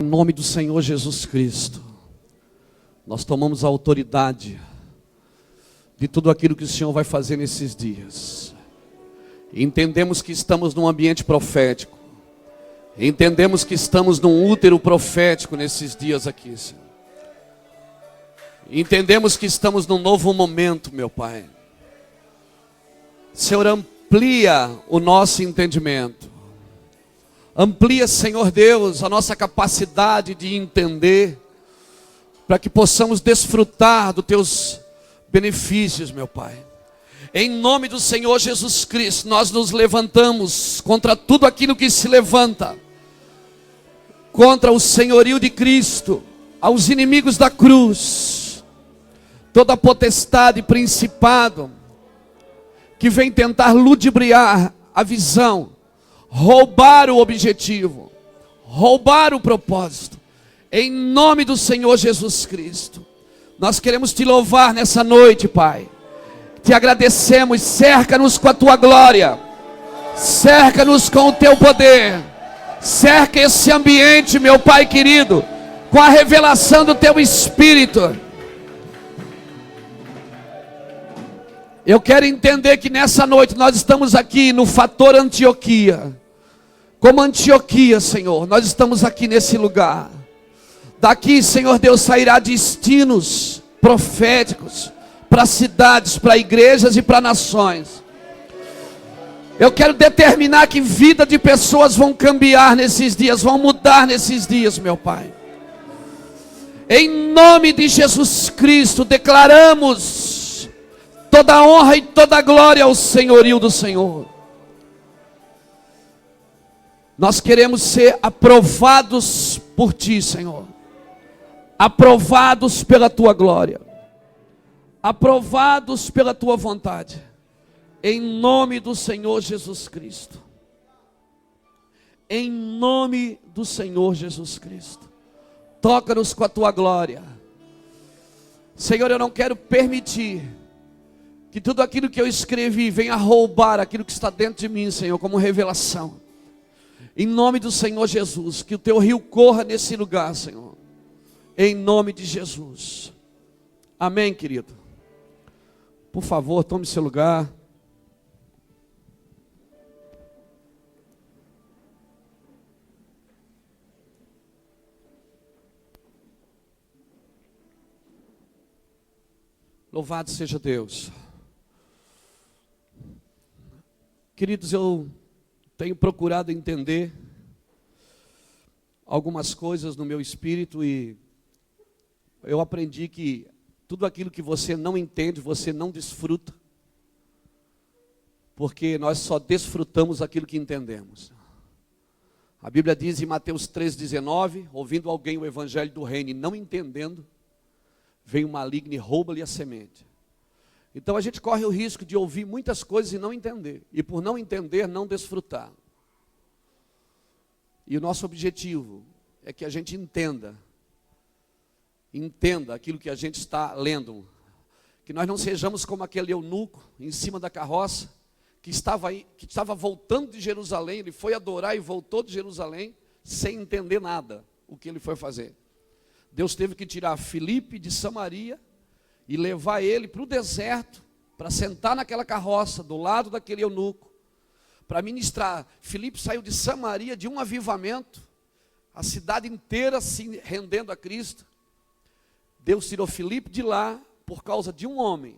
Em nome do Senhor Jesus Cristo, nós tomamos a autoridade de tudo aquilo que o Senhor vai fazer nesses dias. Entendemos que estamos num ambiente profético. Entendemos que estamos num útero profético nesses dias aqui, Senhor. Entendemos que estamos num novo momento, meu Pai. Senhor, amplia o nosso entendimento. Amplia, Senhor Deus, a nossa capacidade de entender, para que possamos desfrutar dos Teus benefícios, meu Pai. Em nome do Senhor Jesus Cristo, nós nos levantamos contra tudo aquilo que se levanta contra o senhorio de Cristo, aos inimigos da cruz, toda potestade e principado que vem tentar ludibriar a visão, roubar o objetivo, roubar o propósito. Em nome do Senhor Jesus Cristo, nós queremos Te louvar nessa noite, Pai. Te agradecemos, cerca-nos com a Tua glória, cerca-nos com o Teu poder, cerca esse ambiente, meu Pai querido, com a revelação do Teu Espírito. Eu quero entender que nessa noite nós estamos aqui no Fator Antioquia. Como Antioquia, Senhor, nós estamos aqui nesse lugar. Daqui, Senhor Deus, sairá destinos proféticos para cidades, para igrejas e para nações. Eu quero determinar que vida de pessoas vão cambiar nesses dias, vão mudar nesses dias, meu Pai. Em nome de Jesus Cristo, declaramos toda a honra e toda a glória ao senhorio do Senhor. Nós queremos ser aprovados por Ti, Senhor. Aprovados pela Tua glória. Aprovados pela Tua vontade. Em nome do Senhor Jesus Cristo. Em nome do Senhor Jesus Cristo. Toca-nos com a Tua glória. Senhor, eu não quero permitir que tudo aquilo que eu escrevi venha roubar aquilo que está dentro de mim, Senhor, como revelação. Em nome do Senhor Jesus, que o Teu rio corra nesse lugar, Senhor. Em nome de Jesus. Amém, querido? Por favor, tome seu lugar. Louvado seja Deus. Queridos, eu tenho procurado entender algumas coisas no meu espírito e eu aprendi que tudo aquilo que você não entende, você não desfruta, porque nós só desfrutamos aquilo que entendemos. A Bíblia diz em Mateus 3,19, ouvindo alguém o evangelho do reino e não entendendo, vem o maligno e rouba-lhe a semente. Então a gente corre o risco de ouvir muitas coisas e não entender. E por não entender, não desfrutar. E o nosso objetivo é que a gente entenda aquilo que a gente está lendo. Que nós não sejamos como aquele eunuco em cima da carroça, que estava voltando de Jerusalém. Ele foi adorar e voltou de Jerusalém sem entender nada o que ele foi fazer. Deus teve que tirar Filipe de Samaria e levar ele para o deserto, para sentar naquela carroça, do lado daquele eunuco, para ministrar. Filipe saiu de Samaria de um avivamento, a cidade inteira se rendendo a Cristo. Deus tirou Filipe de lá, por causa de um homem,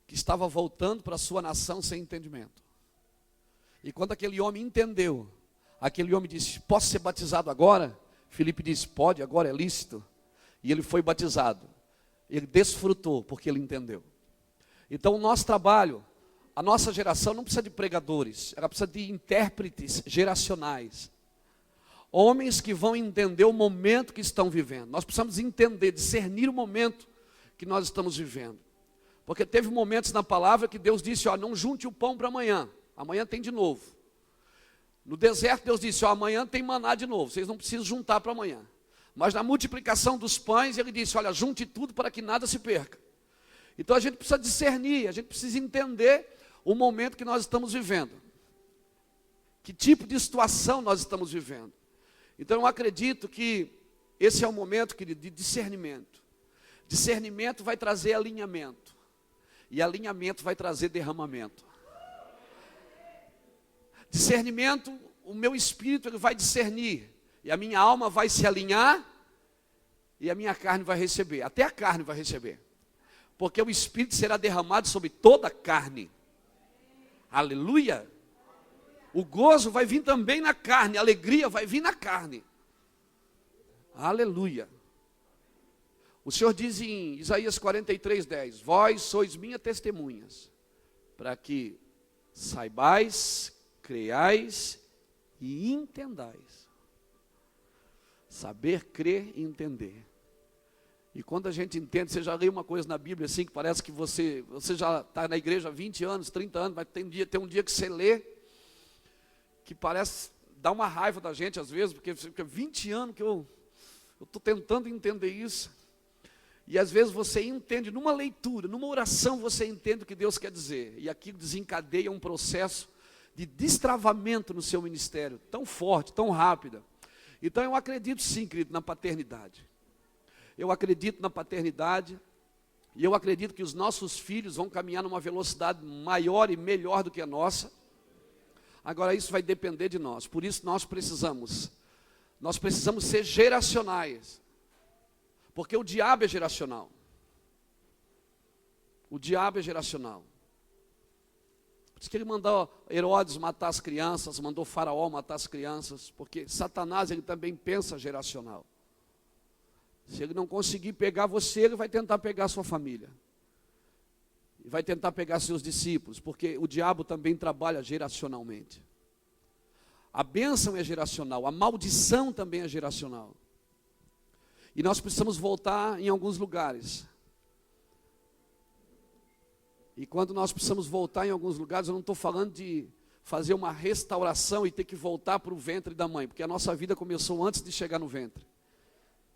que estava voltando para a sua nação sem entendimento. E quando aquele homem entendeu, aquele homem disse: posso ser batizado agora? Filipe disse: pode, agora é lícito. E ele foi batizado. Ele desfrutou, porque ele entendeu. Então o nosso trabalho, a nossa geração não precisa de pregadores, ela precisa de intérpretes geracionais. Homens que vão entender o momento que estão vivendo. Nós precisamos entender, discernir o momento que nós estamos vivendo. Porque teve momentos na palavra que Deus disse: ó, não junte o pão para amanhã, amanhã tem de novo. No deserto Deus disse: ó, amanhã tem maná de novo, vocês não precisam juntar para amanhã. Mas na multiplicação dos pães, ele disse: olha, junte tudo para que nada se perca. Então a gente precisa discernir, a gente precisa entender o momento que nós estamos vivendo. Que tipo de situação nós estamos vivendo. Então eu acredito que esse é o momento, querido, de discernimento. Discernimento vai trazer alinhamento. E alinhamento vai trazer derramamento. Discernimento, o meu espírito ele vai discernir. E a minha alma vai se alinhar. E a minha carne vai receber. Até a carne vai receber. Porque o espírito será derramado sobre toda a carne. Aleluia. O gozo vai vir também na carne. A alegria vai vir na carne. Aleluia. O Senhor diz em Isaías 43:10: vós sois minhas testemunhas, para que saibais, creiais e entendais. Saber, crer e entender. E quando a gente entende, você já leu uma coisa na Bíblia assim, que parece que você já está na igreja há 20 anos, 30 anos, mas tem um dia que você lê, que parece, dá uma raiva da gente às vezes, porque fica 20 anos que eu estou tentando entender isso. E às vezes você entende, numa leitura, numa oração, você entende o que Deus quer dizer. E aquilo desencadeia um processo de destravamento no seu ministério, tão forte, tão rápida. Então eu acredito sim, querido, na paternidade. Eu acredito na paternidade. E eu acredito que os nossos filhos vão caminhar numa velocidade maior e melhor do que a nossa. Agora isso vai depender de nós. Por isso nós precisamos ser geracionais. Porque o diabo é geracional. O diabo é geracional. Por isso que ele mandou Herodes matar as crianças, mandou Faraó matar as crianças, porque Satanás ele também pensa geracional. Se ele não conseguir pegar você, ele vai tentar pegar a sua família. E vai tentar pegar seus discípulos, porque o diabo também trabalha geracionalmente. A bênção é geracional, a maldição também é geracional. E nós precisamos voltar em alguns lugares. E quando nós precisamos voltar em alguns lugares, eu não estou falando de fazer uma restauração e ter que voltar para o ventre da mãe, porque a nossa vida começou antes de chegar no ventre.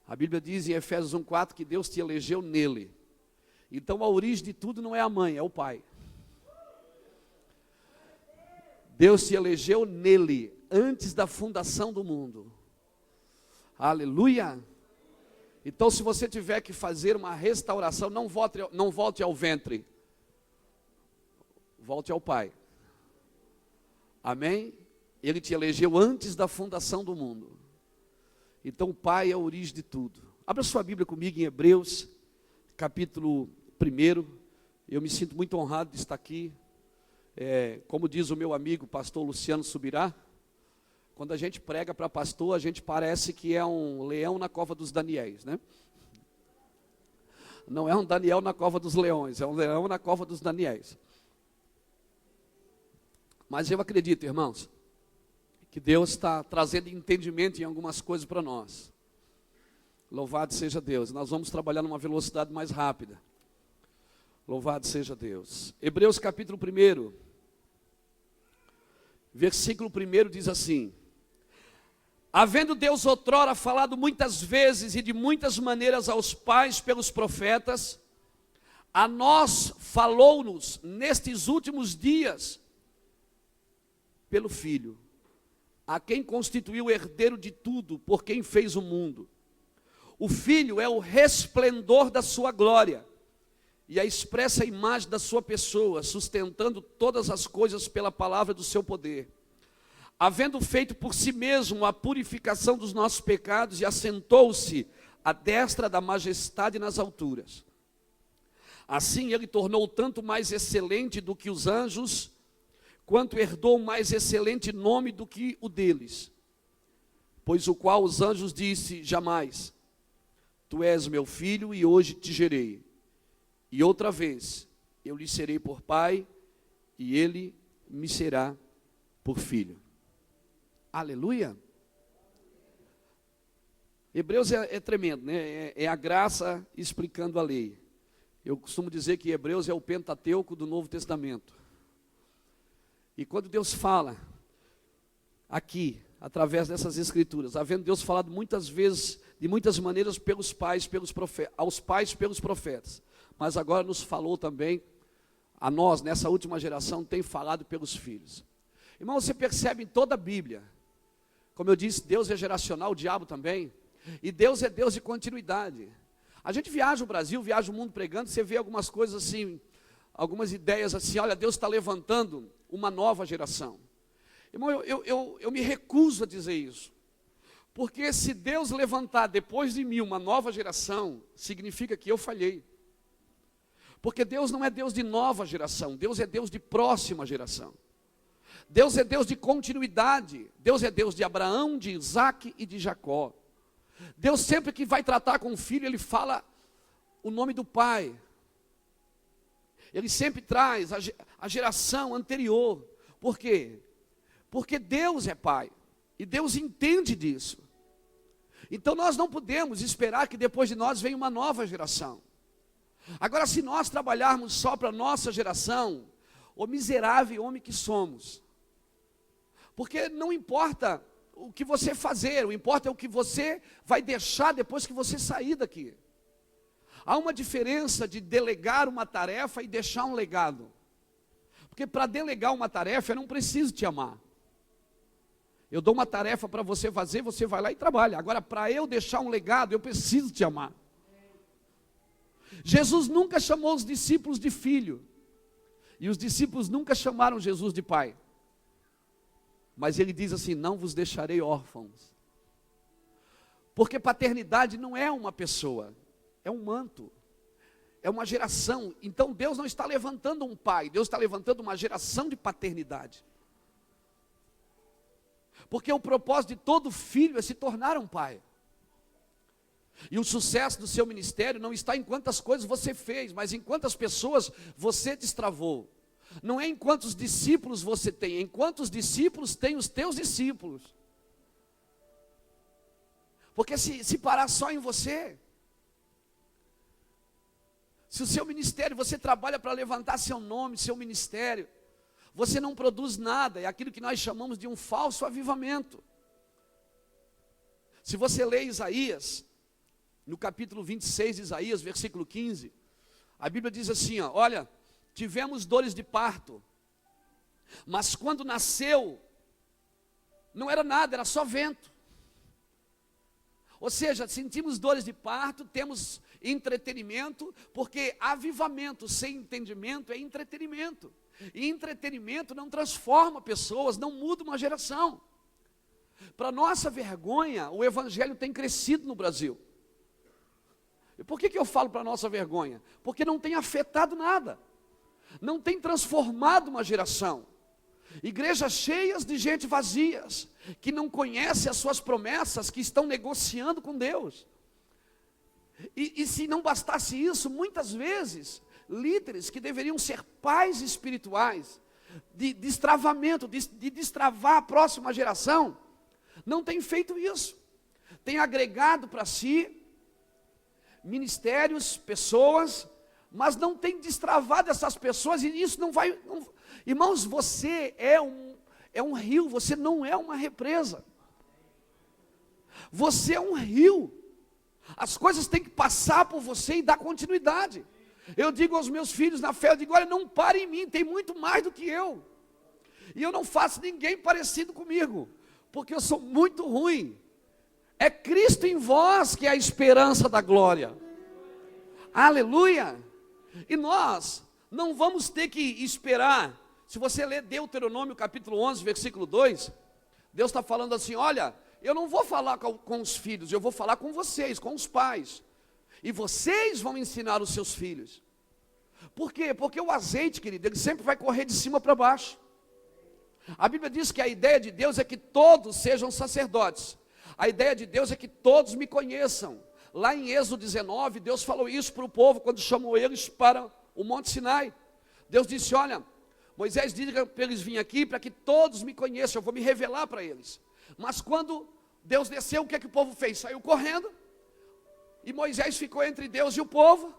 A Bíblia diz em Efésios 1:4 que Deus te elegeu nele. Então a origem de tudo não é a mãe, é o pai. Deus te elegeu nele, antes da fundação do mundo. Aleluia! Então se você tiver que fazer uma restauração, não volte ao ventre. Volte ao pai. Amém? Ele te elegeu antes da fundação do mundo. Então o pai é a origem de tudo. Abra sua Bíblia comigo em Hebreus, capítulo 1. Eu me sinto muito honrado de estar aqui. Como diz o meu amigo, pastor Luciano Subirá, quando a gente prega para pastor, a gente parece que é um leão na cova dos Daniéis, né? Não é um Daniel na cova dos leões, é um leão na cova dos Daniéis. Mas eu acredito, irmãos, que Deus está trazendo entendimento em algumas coisas para nós. Louvado seja Deus. Nós vamos trabalhar numa velocidade mais rápida. Louvado seja Deus. Hebreus capítulo 1, versículo 1 diz assim: havendo Deus outrora falado muitas vezes e de muitas maneiras aos pais pelos profetas, a nós falou-nos nestes últimos dias pelo Filho, a quem constituiu herdeiro de tudo, por quem fez o mundo. O Filho é o resplendor da sua glória e a expressa imagem da sua pessoa, sustentando todas as coisas pela palavra do seu poder. Havendo feito por si mesmo a purificação dos nossos pecados, e assentou-se à destra da majestade nas alturas. Assim ele tornou tanto mais excelente do que os anjos, quanto herdou mais excelente nome do que o deles. Pois o qual os anjos disse jamais: tu és meu filho e hoje te gerei. E outra vez eu lhe serei por pai e ele me será por filho. Aleluia! Hebreus é tremendo, né? É a graça explicando a lei. Eu costumo dizer que Hebreus é o Pentateuco do Novo Testamento. E quando Deus fala aqui, através dessas escrituras, havendo Deus falado muitas vezes, de muitas maneiras, pelos pais, aos pais pelos profetas, mas agora nos falou também, a nós, nessa última geração, tem falado pelos filhos. Irmão, você percebe em toda a Bíblia, como eu disse, Deus é geracional, o diabo também. E Deus é Deus de continuidade. A gente viaja o Brasil, viaja o mundo pregando, você vê algumas coisas assim, algumas ideias assim, olha, Deus está levantando uma nova geração. Irmão, eu me recuso a dizer isso. Porque se Deus levantar depois de mim uma nova geração, significa que eu falhei. Porque Deus não é Deus de nova geração, Deus é Deus de próxima geração. Deus é Deus de continuidade, Deus é Deus de Abraão, de Isaac e de Jacó. Deus sempre que vai tratar com o filho, Ele fala o nome do pai. Ele sempre traz a geração anterior. Por quê? Porque Deus é pai, e Deus entende disso. Então nós não podemos esperar que depois de nós venha uma nova geração. Agora, se nós trabalharmos só para a nossa geração, o miserável homem que somos, porque não importa o que você fazer, o importa é o que você vai deixar depois que você sair daqui. Há uma diferença de delegar uma tarefa e deixar um legado. Porque para delegar uma tarefa, eu não preciso te amar. Eu dou uma tarefa para você fazer, você vai lá e trabalha. Agora, para eu deixar um legado, eu preciso te amar. Jesus nunca chamou os discípulos de filho. E os discípulos nunca chamaram Jesus de pai. Mas ele diz assim, não vos deixarei órfãos. Porque paternidade não é uma pessoa, é um manto, é uma geração. Então Deus não está levantando um pai, Deus está levantando uma geração de paternidade. Porque o propósito de todo filho é se tornar um pai. E o sucesso do seu ministério não está em quantas coisas você fez, mas em quantas pessoas você destravou. Não é em quantos discípulos você tem, é em quantos discípulos tem os teus discípulos. Porque se parar só em você, se o seu ministério, você trabalha para levantar seu nome, seu ministério, você não produz nada, é aquilo que nós chamamos de um falso avivamento. Se você lê Isaías, no capítulo 26 de Isaías, versículo 15, a Bíblia diz assim, ó, olha, tivemos dores de parto, mas quando nasceu, não era nada, era só vento. Ou seja, sentimos dores de parto, temos entretenimento, porque avivamento sem entendimento é entretenimento. E entretenimento não transforma pessoas, não muda uma geração. Para nossa vergonha, o evangelho tem crescido no Brasil. E por que eu falo para nossa vergonha? Porque não tem afetado nada. Não tem transformado uma geração. Igrejas cheias de gente vazias, que não conhece as suas promessas, que estão negociando com Deus. E se não bastasse isso, muitas vezes, líderes que deveriam ser pais espirituais, de destravamento, de destravar a próxima geração, não têm feito isso. Tem agregado para si ministérios, pessoas, mas não tem destravado essas pessoas, e isso não vai... Irmãos, você é um rio, você não é uma represa. Você é um rio. As coisas têm que passar por você e dar continuidade. Eu digo aos meus filhos na fé, eu digo, olha, não pare em mim, tem muito mais do que eu. E eu não faço ninguém parecido comigo, porque eu sou muito ruim. É Cristo em vós que é a esperança da glória. Aleluia! E nós não vamos ter que esperar. Se você ler Deuteronômio capítulo 11, versículo 2, Deus está falando assim, olha, eu não vou falar com os filhos, eu vou falar com vocês, com os pais. E vocês vão ensinar os seus filhos. Por quê? Porque o azeite, querido, ele sempre vai correr de cima para baixo. A Bíblia diz que a ideia de Deus é que todos sejam sacerdotes. A ideia de Deus é que todos me conheçam. Lá em Êxodo 19, Deus falou isso para o povo, quando chamou eles para o Monte Sinai. Deus disse, olha, Moisés diga para eles virem aqui, para que todos me conheçam, eu vou me revelar para eles. Mas quando Deus desceu, o que é que o povo fez? Saiu correndo, e Moisés ficou entre Deus e o povo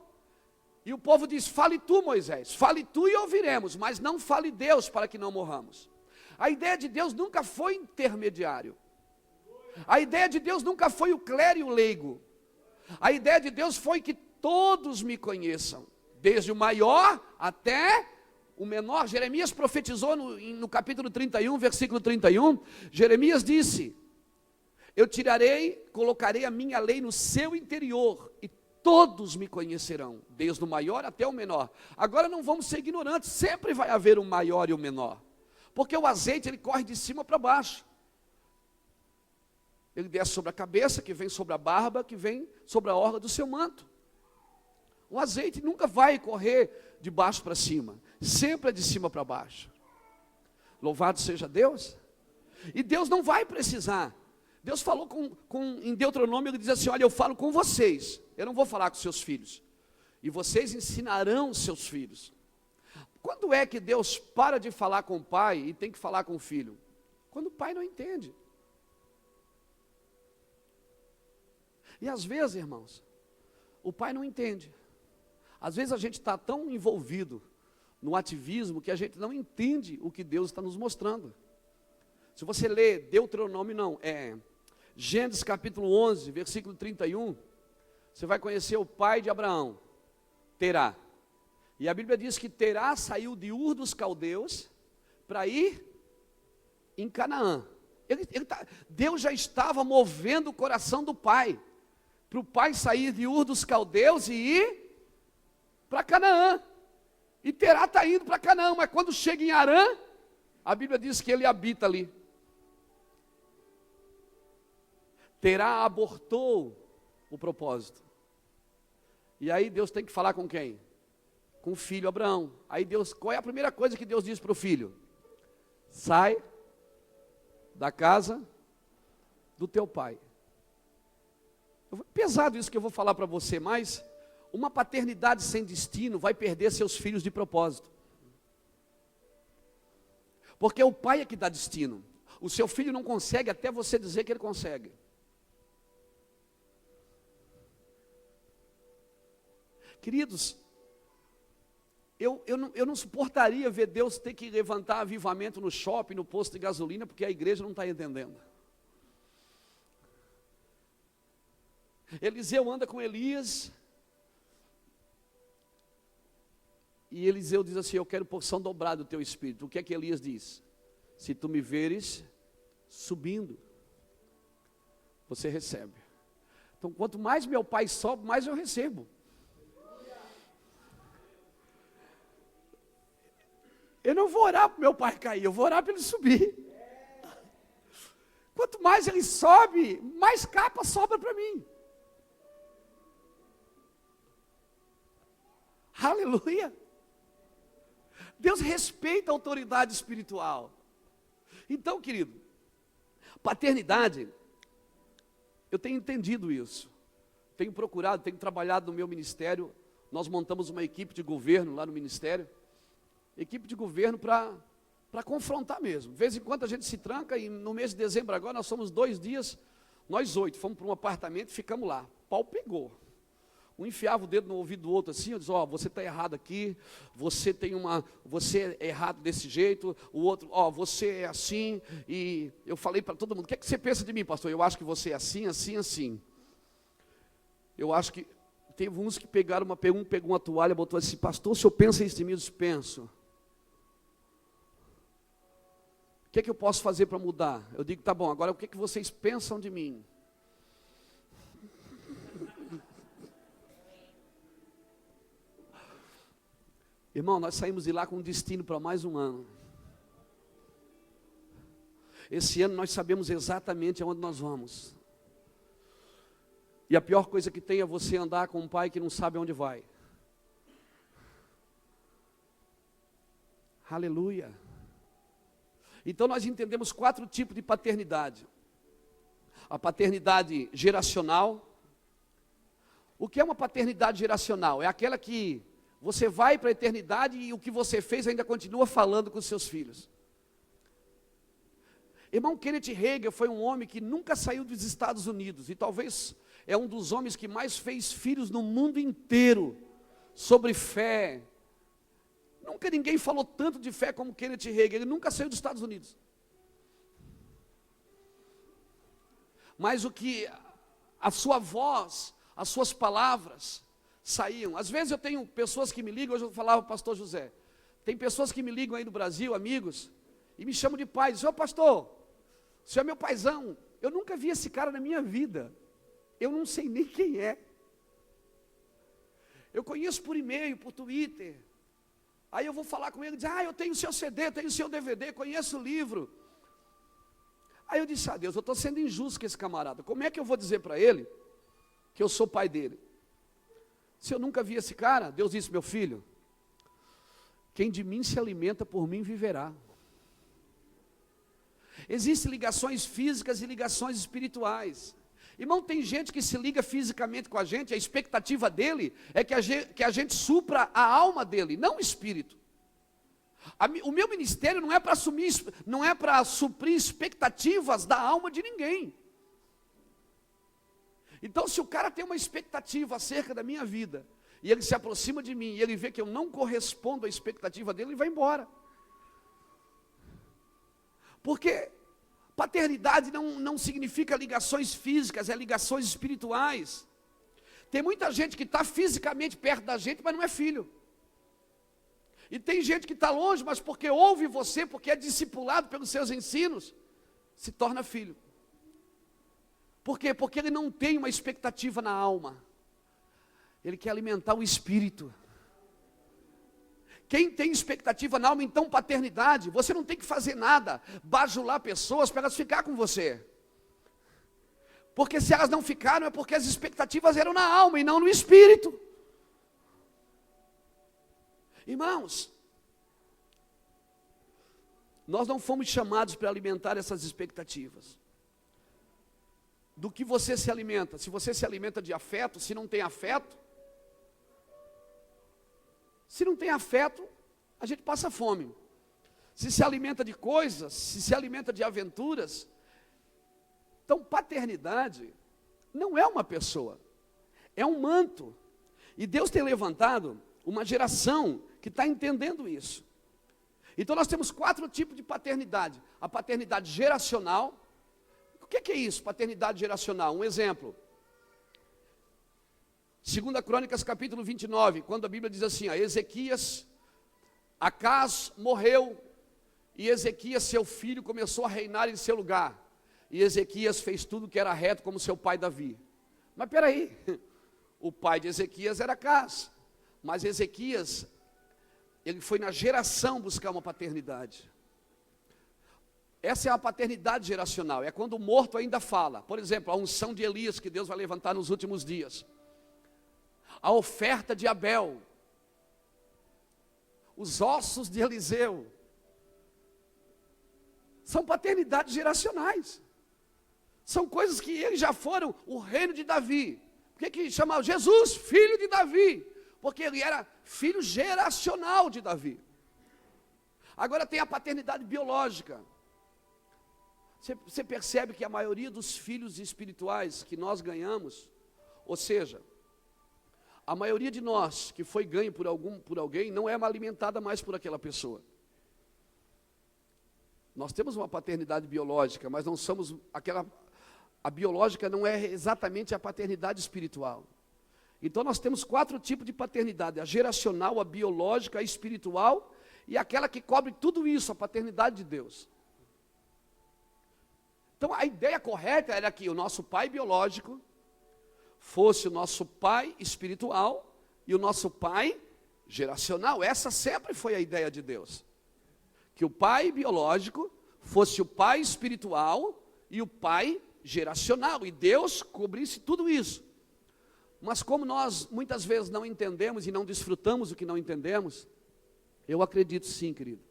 disse, fale tu, Moisés, fale tu e ouviremos, mas não fale Deus, para que não morramos. A ideia de Deus nunca foi intermediário. A ideia de Deus nunca foi o clero e o leigo. A ideia de Deus foi que todos me conheçam, desde o maior até o menor. Jeremias profetizou no capítulo 31, versículo 31, Jeremias disse, Eu colocarei a minha lei no seu interior, e todos me conhecerão, desde o maior até o menor. Agora não vamos ser ignorantes, sempre vai haver o maior e o menor, porque o azeite ele corre de cima para baixo. Ele desce sobre a cabeça, que vem sobre a barba, que vem sobre a orla do seu manto. O azeite nunca vai correr de baixo para cima, sempre é de cima para baixo. Louvado seja Deus. E Deus não vai precisar. Deus falou em Deuteronômio, ele diz assim, olha, eu falo com vocês, eu não vou falar com seus filhos, e vocês ensinarão seus filhos. Quando é que Deus para de falar com o pai e tem que falar com o filho? Quando o pai não entende. E às vezes, irmãos, o pai não entende. Às vezes a gente está tão envolvido no ativismo que a gente não entende o que Deus está nos mostrando. Se você ler Deuteronômio, Gênesis capítulo 11, versículo 31, você vai conhecer o pai de Abraão, Terá. E a Bíblia diz que Terá saiu de Ur dos Caldeus para ir em Canaã. Deus já estava movendo o coração do pai, para o pai sair de Ur dos Caldeus e ir para Canaã. E Terá está indo para Canaã, mas quando chega em Harã, a Bíblia diz que ele habita ali. Terá abortou o propósito. E aí Deus tem que falar com quem? Com o filho Abraão. Aí Deus, qual é a primeira coisa que Deus diz para o filho? Sai da casa do teu pai. Pesado isso que eu vou falar para você, mas uma paternidade sem destino vai perder seus filhos de propósito. Porque o pai é que dá destino. O seu filho não consegue até você dizer que ele consegue. Queridos, eu não suportaria ver Deus ter que levantar avivamento no shopping, no posto de gasolina, porque a igreja não está entendendo. Eliseu anda com Elias, e Eliseu diz assim, eu quero porção dobrada do teu espírito. O que é que Elias diz? Se tu me veres subindo, você recebe. Então quanto mais meu pai sobe, mais eu recebo. Eu não vou orar para o meu pai cair, eu vou orar para ele subir. Quanto mais ele sobe, mais capa sobra para mim. Aleluia. Deus respeita a autoridade espiritual. Então, querido, paternidade, eu tenho entendido isso. Tenho procurado, tenho trabalhado no meu ministério. Nós montamos uma equipe de governo lá no ministério. Equipe de governo para confrontar mesmo. De vez em quando a gente se tranca e no mês de dezembro agora nós fomos 2 dias, nós 8, fomos para um apartamento e ficamos lá. Pau pegou. Um enfiava o dedo no ouvido do outro assim, eu disse, você está errado aqui, você é errado desse jeito, o outro, você é assim, e eu falei para todo mundo, o que é que você pensa de mim, pastor? Eu acho que você é assim, assim, assim. Eu acho que, teve uns que pegaram um pegou uma toalha, botou assim, pastor, o senhor pensa isso de mim? Eu disse, penso. O que é que eu posso fazer para mudar? Eu digo, tá bom, agora o que é que vocês pensam de mim? Irmão, nós saímos de lá com um destino para mais um ano. Esse ano nós sabemos exatamente aonde nós vamos. E a pior coisa que tem é você andar com um pai que não sabe aonde vai. Aleluia. Então nós entendemos 4 tipos de paternidade. A paternidade geracional. O que é uma paternidade geracional? É aquela que você vai para a eternidade e o que você fez ainda continua falando com os seus filhos. Irmão, Kenneth Hagin foi um homem que nunca saiu dos Estados Unidos e talvez é um dos homens que mais fez filhos no mundo inteiro sobre fé. Nunca ninguém falou tanto de fé como Kenneth Hagin, ele nunca saiu dos Estados Unidos. Mas o que a sua voz, as suas palavras saíam. Às vezes eu tenho pessoas que me ligam, hoje eu falava para o pastor José, tem pessoas que me ligam aí do Brasil, amigos, e me chamam de pai, dizem, pastor, o senhor é meu paizão, Eu nunca vi esse cara na minha vida. Eu não sei nem quem é. Eu conheço por e-mail, por Twitter. Aí eu vou falar com ele, diz, eu tenho o seu CD, tenho o seu DVD, conheço o livro. Aí eu disse, Deus, eu estou sendo injusto com esse camarada. Como é que eu vou dizer para ele que eu sou pai dele? Se eu nunca vi esse cara, Deus disse, meu filho, quem de mim se alimenta, por mim viverá. Existem ligações físicas e ligações espirituais. Irmão, tem gente que se liga fisicamente com a gente, a expectativa dele é que a gente supra a alma dele, não o espírito. O meu ministério não é para suprir expectativas da alma de ninguém. Então, se o cara tem uma expectativa acerca da minha vida, e ele se aproxima de mim, e ele vê que eu não correspondo à expectativa dele, ele vai embora. Porque paternidade não significa ligações físicas, é ligações espirituais. Tem muita gente que está fisicamente perto da gente, mas não é filho. E tem gente que está longe, mas porque ouve você, porque é discipulado pelos seus ensinos, se torna filho. Por quê? Porque ele não tem uma expectativa na alma. Ele quer alimentar o espírito. Quem tem expectativa na alma, então paternidade, você não tem que fazer nada, bajular pessoas para elas ficar com você. Porque se elas não ficaram, é porque as expectativas eram na alma e não no espírito. Irmãos, nós não fomos chamados para alimentar essas expectativas. Do que você se alimenta? Se você se alimenta de afeto, se não tem afeto, a gente passa fome. Se alimenta de coisas, se alimenta de aventuras. Então, paternidade não é uma pessoa, é um manto. E Deus tem levantado uma geração que está entendendo isso. Então, nós temos 4 tipos de paternidade. A paternidade geracional. O que é isso, paternidade geracional? Um exemplo. 2 Crônicas, capítulo 29, quando a Bíblia diz assim, Ezequias, Acaz morreu, e Ezequias, seu filho, começou a reinar em seu lugar. E Ezequias fez tudo que era reto, como seu pai Davi. Mas peraí, o pai de Ezequias era Acaz, mas Ezequias, ele foi na geração buscar uma paternidade. Essa é a paternidade geracional, é quando o morto ainda fala. Por exemplo, a unção de Elias, que Deus vai levantar nos últimos dias. A oferta de Abel, os ossos de Eliseu, são paternidades geracionais, são coisas que eles já foram, o reino de Davi. Por que chamava Jesus, filho de Davi? Porque ele era filho geracional de Davi. Agora tem a paternidade biológica. Você percebe que a maioria dos filhos espirituais que nós ganhamos, ou seja, a maioria de nós que foi ganho por alguém, não é alimentada mais por aquela pessoa. Nós temos uma paternidade biológica, mas não somos a biológica não é exatamente a paternidade espiritual. Então nós temos 4 tipos de paternidade: a geracional, a biológica, a espiritual e aquela que cobre tudo isso, a paternidade de Deus. Então a ideia correta era que o nosso pai biológico fosse o nosso pai espiritual e o nosso pai geracional. Essa sempre foi a ideia de Deus. Que o pai biológico fosse o pai espiritual e o pai geracional. E Deus cobrisse tudo isso. Mas como nós muitas vezes não entendemos e não desfrutamos o que não entendemos, eu acredito sim, querido,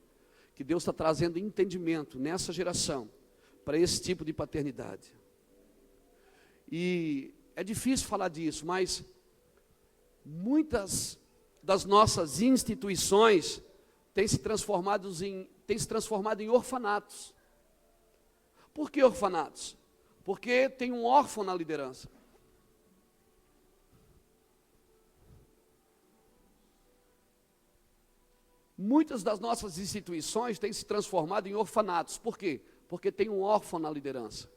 que Deus está trazendo entendimento nessa geração para esse tipo de paternidade. E é difícil falar disso, mas muitas das nossas instituições têm se transformado em orfanatos. Por que orfanatos? Porque tem um órfão na liderança. Muitas das nossas instituições têm se transformado em orfanatos. Por quê? Porque tem um órfão na liderança.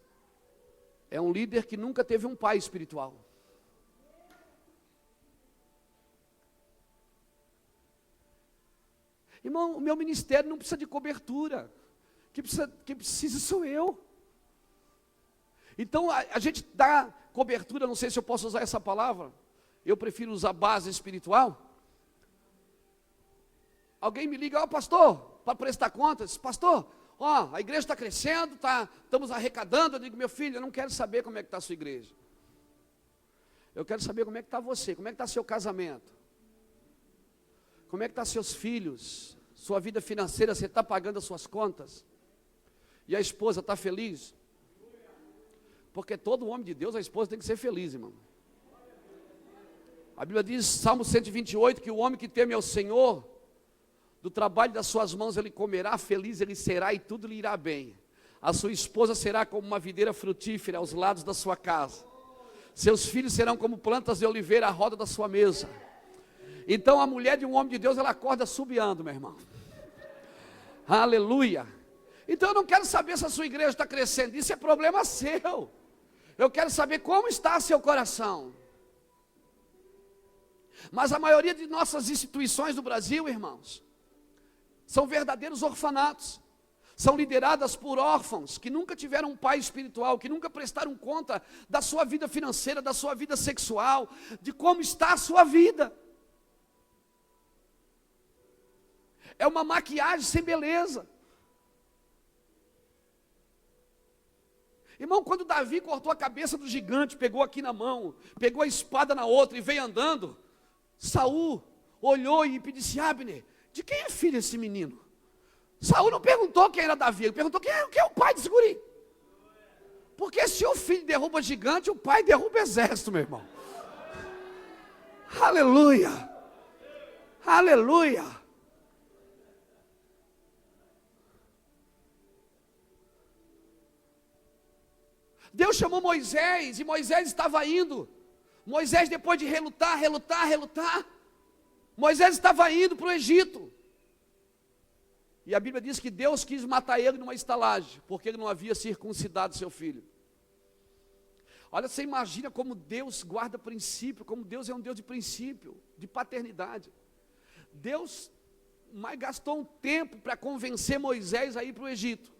É um líder que nunca teve um pai espiritual. Irmão, o meu ministério não precisa de cobertura. Quem precisa sou eu. Então a gente dá cobertura, não sei se eu posso usar essa palavra, eu prefiro usar base espiritual. Alguém me liga, pastor, para prestar contas, pastor, a igreja está crescendo, estamos arrecadando. Eu digo, meu filho, eu não quero saber como é que está a sua igreja. Eu quero saber como é que está você, como é que está seu casamento, como é que estão seus filhos, sua vida financeira, você está pagando as suas contas, e a esposa está feliz? Porque todo homem de Deus, a esposa tem que ser feliz, irmão. A Bíblia diz, Salmo 128, que o homem que teme ao Senhor, do trabalho das suas mãos ele comerá, feliz ele será e tudo lhe irá bem. A sua esposa será como uma videira frutífera aos lados da sua casa. Seus filhos serão como plantas de oliveira à roda da sua mesa. Então a mulher de um homem de Deus, ela acorda subiando, meu irmão. Aleluia. Então eu não quero saber se a sua igreja está crescendo, isso é problema seu. Eu quero saber como está seu coração. Mas a maioria de nossas instituições do Brasil, irmãos, são verdadeiros orfanatos. São lideradas por órfãos que nunca tiveram um pai espiritual, que nunca prestaram conta da sua vida financeira, da sua vida sexual, de como está a sua vida. É uma maquiagem sem beleza. Irmão, quando Davi cortou a cabeça do gigante, pegou aqui na mão, pegou a espada na outra e veio andando, Saul olhou e disse, Abner, de quem é filho esse menino? Saul não perguntou quem era Davi, ele perguntou quem é o pai desse guri. Porque se o filho derruba gigante, o pai derruba exército, meu irmão. Aleluia, aleluia. Deus chamou Moisés, e Moisés estava indo. Moisés, depois de relutar, Moisés estava indo para o Egito. E a Bíblia diz que Deus quis matar ele numa estalagem, porque ele não havia circuncidado seu filho. Olha, você imagina como Deus guarda princípio, como Deus é um Deus de princípio, de paternidade. Deus gastou um tempo para convencer Moisés a ir para o Egito.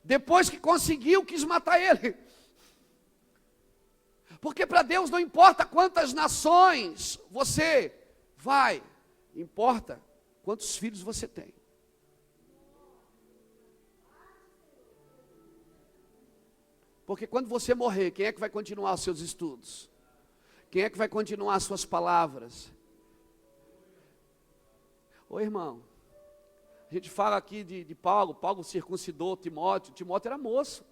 Depois que conseguiu, quis matar ele. Porque para Deus não importa quantas nações você vai, importa quantos filhos você tem. Porque quando você morrer, quem é que vai continuar os seus estudos? Quem é que vai continuar as suas palavras? Ô irmão, a gente fala aqui de Paulo. Paulo circuncidou Timóteo. Timóteo era moço.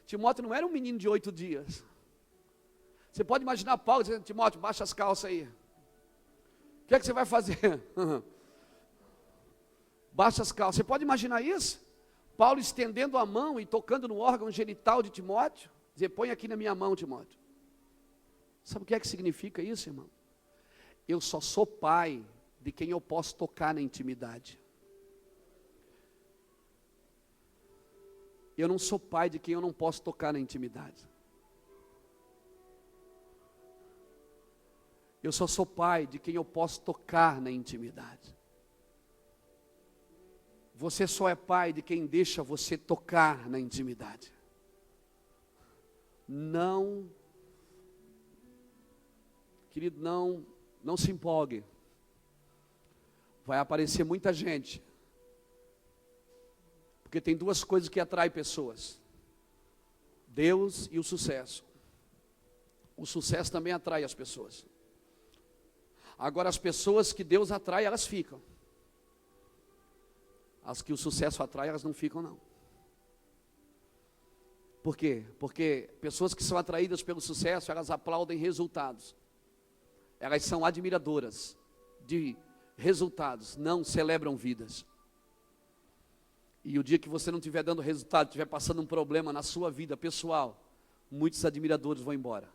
Timóteo não era um menino de 8 dias. Você pode imaginar Paulo dizendo, Timóteo, baixa as calças aí. O que é que você vai fazer? Baixa as calças. Você pode imaginar isso? Paulo estendendo a mão e tocando no órgão genital de Timóteo. Dizer, põe aqui na minha mão, Timóteo. Sabe o que é que significa isso, irmão? Eu só sou pai de quem eu posso tocar na intimidade. Eu não sou pai de quem eu não posso tocar na intimidade. Eu só sou pai de quem eu posso tocar na intimidade. Você só é pai de quem deixa você tocar na intimidade. Não, querido, não se empolgue. Vai aparecer muita gente. Porque tem duas coisas que atraem pessoas: Deus e o sucesso. O sucesso também atrai as pessoas. Agora, as pessoas que Deus atrai, elas ficam. As que o sucesso atrai, elas não ficam, não. Por quê? Porque pessoas que são atraídas pelo sucesso, elas aplaudem resultados. Elas são admiradoras de resultados, não celebram vidas. E o dia que você não estiver dando resultado, estiver passando um problema na sua vida pessoal, muitos admiradores vão embora.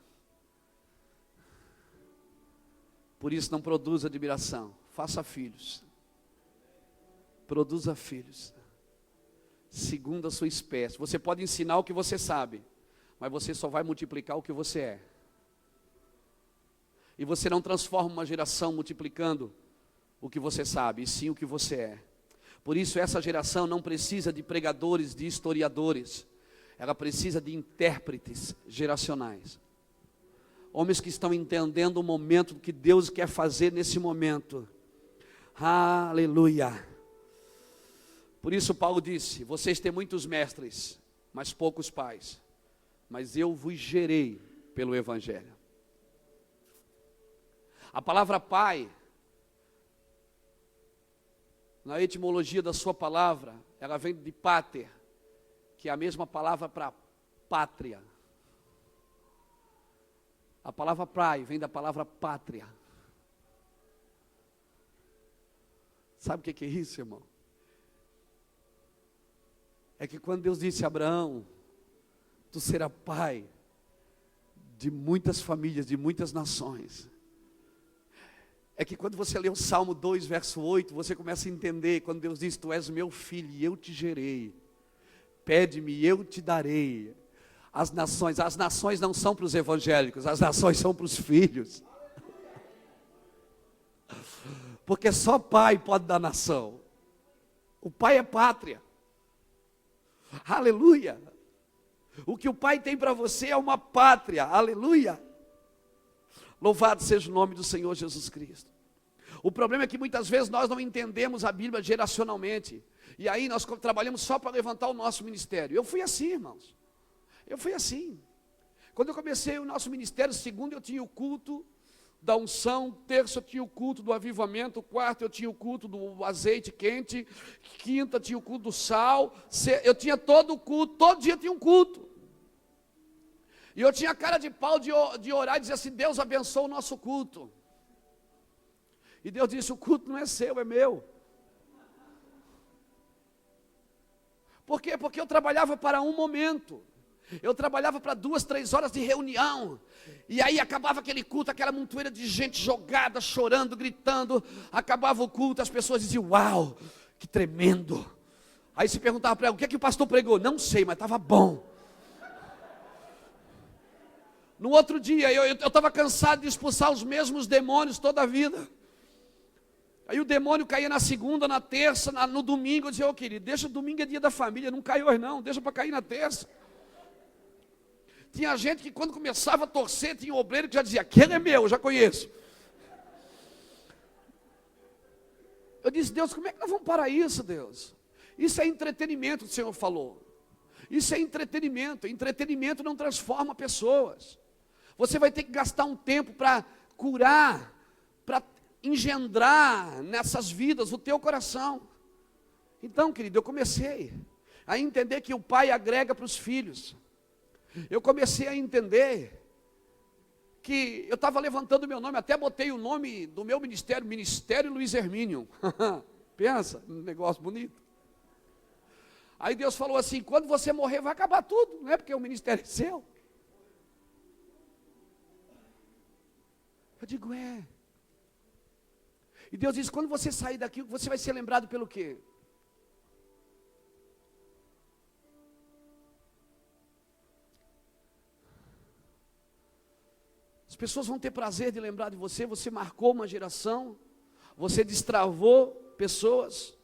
Por isso, não produza admiração, faça filhos. Produza filhos, segundo a sua espécie. Você pode ensinar o que você sabe, mas você só vai multiplicar o que você é. E você não transforma uma geração multiplicando o que você sabe, e sim o que você é. Por isso essa geração não precisa de pregadores, de historiadores. ela precisa de intérpretes geracionais. Homens que estão entendendo o momento que Deus quer fazer nesse momento. Aleluia. Por isso Paulo disse: vocês têm muitos mestres, mas poucos pais. Mas eu vos gerei pelo Evangelho. A palavra pai, na etimologia da sua palavra, ela vem de pater, que é a mesma palavra para pátria. A palavra pai vem da palavra pátria. Sabe o que é isso, irmão? É que quando Deus disse a Abraão: tu serás pai de muitas famílias, de muitas nações. É que quando você lê o Salmo 2, verso 8, você começa a entender, quando Deus diz: tu és meu filho e eu te gerei. Pede-me e eu te darei. As nações não são para os evangélicos, as nações são para os filhos. Porque só pai pode dar nação. O pai é pátria. Aleluia. O que o pai tem para você é uma pátria. Aleluia. Louvado seja o nome do Senhor Jesus Cristo. O problema é que muitas vezes nós não entendemos a Bíblia geracionalmente. E aí nós trabalhamos só para levantar o nosso ministério. Eu fui assim, irmãos. Eu fui assim. Quando eu comecei o nosso ministério, segundo eu tinha o culto da unção, terça eu tinha o culto do avivamento, quarta eu tinha o culto do azeite quente, quinta tinha o culto do sal, eu tinha todo o culto, todo dia tinha um culto. E eu tinha cara de pau de orar e dizer assim: Deus abençoa o nosso culto. E Deus disse: o culto não é seu, é meu. Por quê? Porque eu trabalhava para um momento. Eu trabalhava para 2, 3 horas de reunião. E aí acabava aquele culto, aquela montoeira de gente jogada, chorando, gritando. Acabava o culto, as pessoas diziam: uau, que tremendo. Aí se perguntava para ela: o que é que o pastor pregou? Não sei, mas estava bom. No outro dia, eu estava cansado de expulsar os mesmos demônios toda a vida. Aí o demônio caía na segunda, na terça, no domingo. Eu dizia: ô querido, deixa o domingo é dia da família, não cai hoje não, deixa para cair na terça. Tinha gente que quando começava a torcer, tinha um obreiro que já dizia: aquele é meu, eu já conheço. Eu disse: Deus, como é que nós vamos parar isso, Deus? Isso é entretenimento que o Senhor falou. Isso é entretenimento. Entretenimento não transforma pessoas. Você vai ter que gastar um tempo para curar, para engendrar nessas vidas o teu coração. Então, querido, eu comecei a entender que o pai agrega para os filhos. Eu comecei a entender que eu estava levantando o meu nome, até botei o nome do meu ministério, Ministério Luiz Hermínio. Pensa, um negócio bonito. Aí Deus falou assim: quando você morrer vai acabar tudo, não é porque o ministério é seu. Eu digo: é. E Deus diz: quando você sair daqui, você vai ser lembrado pelo quê? As pessoas vão ter prazer de lembrar de você. Você marcou uma geração, você destravou pessoas.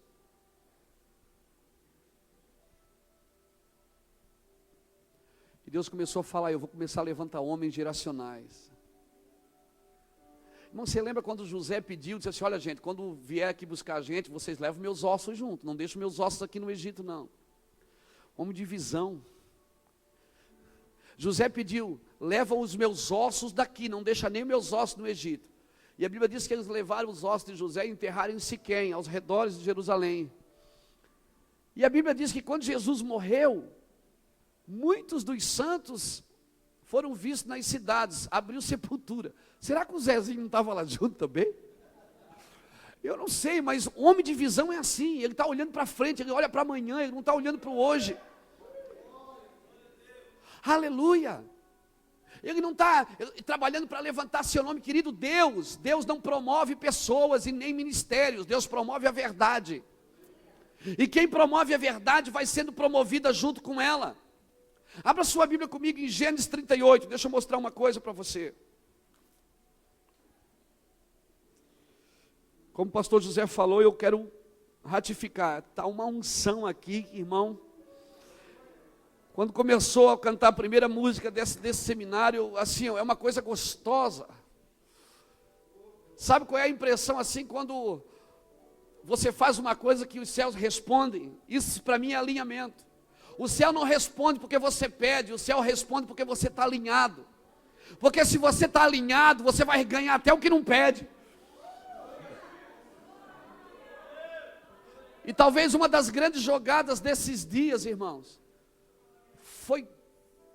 E Deus começou a falar: eu vou começar a levantar homens geracionais. Irmão, você lembra quando José pediu, disse assim: olha gente, quando vier aqui buscar a gente, vocês levam meus ossos junto, não deixem meus ossos aqui no Egito não. Homem de visão. José pediu: leva os meus ossos daqui, não deixa nem meus ossos no Egito. E a Bíblia diz que eles levaram os ossos de José e enterraram em Siquém, aos redores de Jerusalém. E a Bíblia diz que quando Jesus morreu, muitos dos santos foram vistos nas cidades, abriu sepultura. Será que o Zezinho não estava lá junto também? Eu não sei, mas homem de visão é assim, ele está olhando para frente, ele olha para amanhã, ele não está olhando para o hoje. Aleluia. Ele não está trabalhando para levantar seu nome, querido. Deus não promove pessoas e nem ministérios, Deus promove a verdade. E quem promove a verdade vai sendo promovida junto com ela. Abra sua Bíblia comigo em Gênesis 38, deixa eu mostrar uma coisa para você. Como o pastor José falou, eu quero ratificar, está uma unção aqui, irmão. Quando começou a cantar a primeira música desse seminário, assim, é uma coisa gostosa. Sabe qual é a impressão assim quando você faz uma coisa que os céus respondem? Isso para mim é alinhamento. O céu não responde porque você pede, o céu responde porque você está alinhado. Porque se você está alinhado, você vai ganhar até o que não pede. E talvez uma das grandes jogadas desses dias, irmãos, foi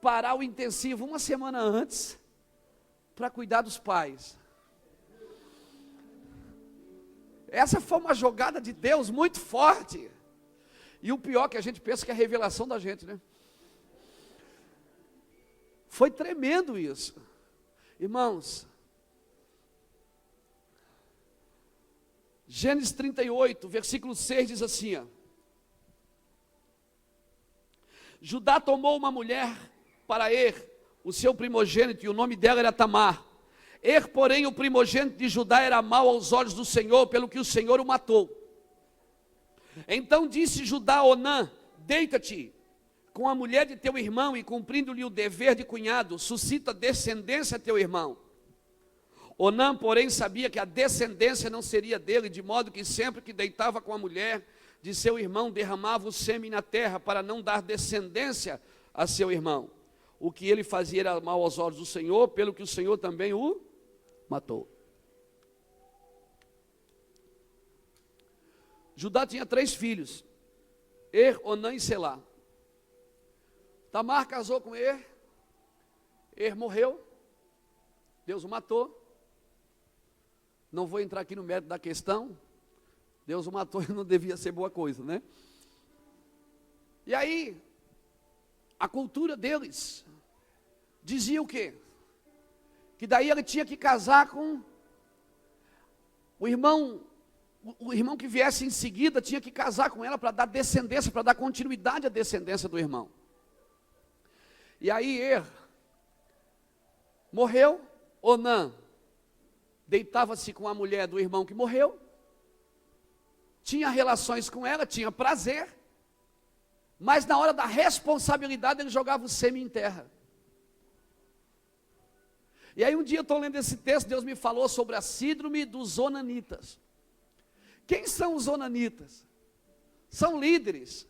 parar o intensivo uma semana antes para cuidar dos pais. Essa foi uma jogada de Deus muito forte. E o pior que a gente pensa que é a revelação da gente, né? Foi tremendo isso. Irmãos, Gênesis 38, versículo 6 diz assim, ó: Judá tomou uma mulher para o seu primogênito, e o nome dela era Tamar. Porém, o primogênito de Judá era mau aos olhos do Senhor, pelo que o Senhor o matou. Então disse Judá a Onã: deita-te com a mulher de teu irmão, e cumprindo-lhe o dever de cunhado, suscita descendência a teu irmão. Onã, porém, sabia que a descendência não seria dele, de modo que sempre que deitava com a mulher de seu irmão, derramava o sêmen na terra, para não dar descendência a seu irmão. O que ele fazia era mal aos olhos do Senhor, pelo que o Senhor também o matou. Judá tinha 3 filhos, Onã e Selá. Tamar casou com morreu, Deus o matou. Não vou entrar aqui no mérito da questão, Deus o matou e não devia ser boa coisa, né? E aí, a cultura deles dizia o quê? Que daí ele tinha que casar com o irmão que viesse em seguida tinha que casar com ela para dar descendência, para dar continuidade à descendência do irmão. E aí morreu, Onã deitava-se com a mulher do irmão que morreu, tinha relações com ela, tinha prazer, mas na hora da responsabilidade ele jogava o sêmen em terra. E aí um dia eu estou lendo esse texto, Deus me falou sobre a síndrome dos onanitas. Quem são os onanitas? São líderes